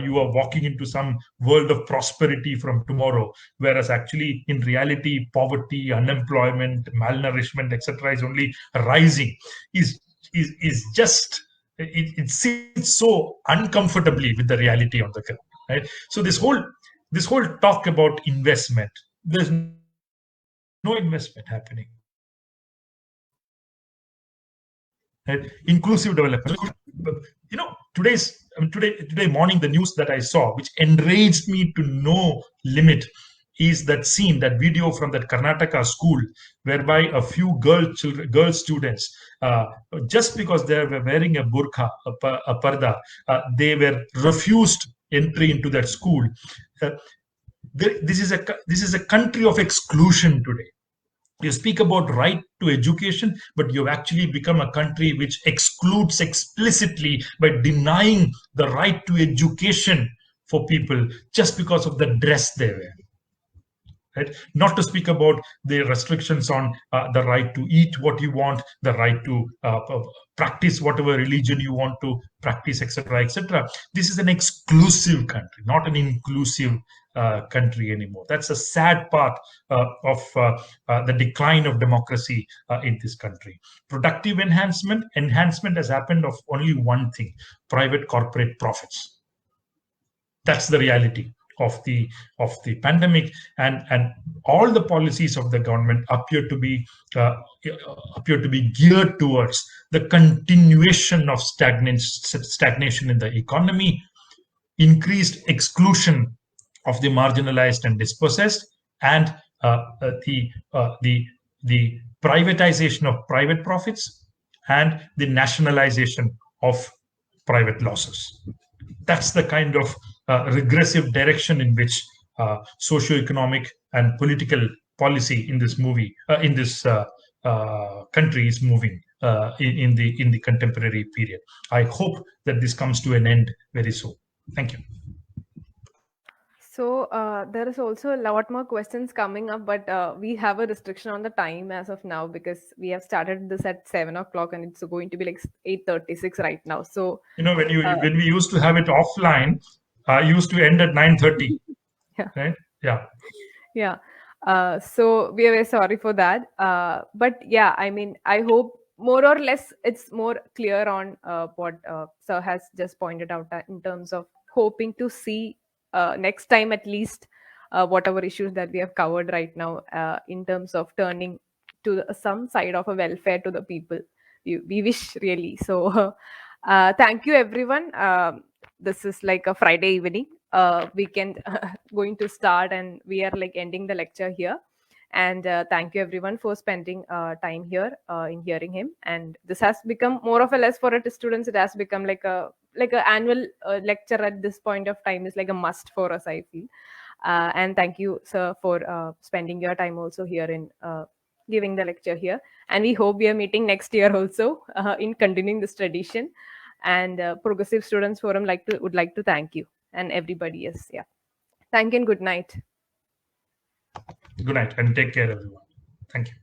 you are walking into some world of prosperity from tomorrow, whereas actually in reality poverty, unemployment, malnourishment, etc., is only rising, is just it sits so uncomfortably with the reality on the ground, right? So this whole talk about investment, there's no investment happening, right? Inclusive development, today morning, the news that I saw, which enraged me to no limit, is that scene, that video from that Karnataka school, whereby a few girl students, just because they were wearing a burqa, a parda, they were refused entry into that school. Uh, this is a country of exclusion today. You speak about right to education, but you've actually become a country which excludes explicitly by denying the right to education for people just because of the dress they wear. Right? Not to speak about the restrictions on the right to eat what you want, the right to practice whatever religion you want to practice, etc., etc. This is an exclusive country, not an inclusive country anymore. That's a sad part of the decline of democracy in this country. Productive enhancement has happened of only one thing: private corporate profits. That's the reality of the pandemic, and all the policies of the government uh, appear to be geared towards the continuation of stagnation in the economy, increased exclusion of the marginalized and dispossessed, and the privatization of private profits and the nationalization of private losses. That's the kind of regressive direction in which socioeconomic and political policy in this country is moving in the contemporary period. I hope that this comes to an end very soon. Thank you. So there is also a lot more questions coming up, but we have a restriction on the time as of now because we have started this at 7 o'clock and it's going to be like 8:36 right now. So When we used to have it offline, used to end at 9:30, yeah, right? Yeah. yeah. So we are very sorry for that. But yeah, I mean, I hope more or less it's more clear on what Sir has just pointed out in terms of hoping to see next time at least whatever issues that we have covered right now in terms of turning to some side of a welfare to the people. We wish really. So thank you everyone. This is like a Friday evening. Weekend going to start and we are like ending the lecture here. And thank you everyone for spending time here in hearing him. And this has become more of a less for it students. It has become like a annual lecture at this point of time is like a must for us, I feel. And thank you, sir, for spending your time also here in giving the lecture here. And we hope we are meeting next year also in continuing this tradition. And Progressive Students Forum would like to thank you and everybody. Yes, yeah. Thank you and good night. Good night and take care, everyone. Thank you.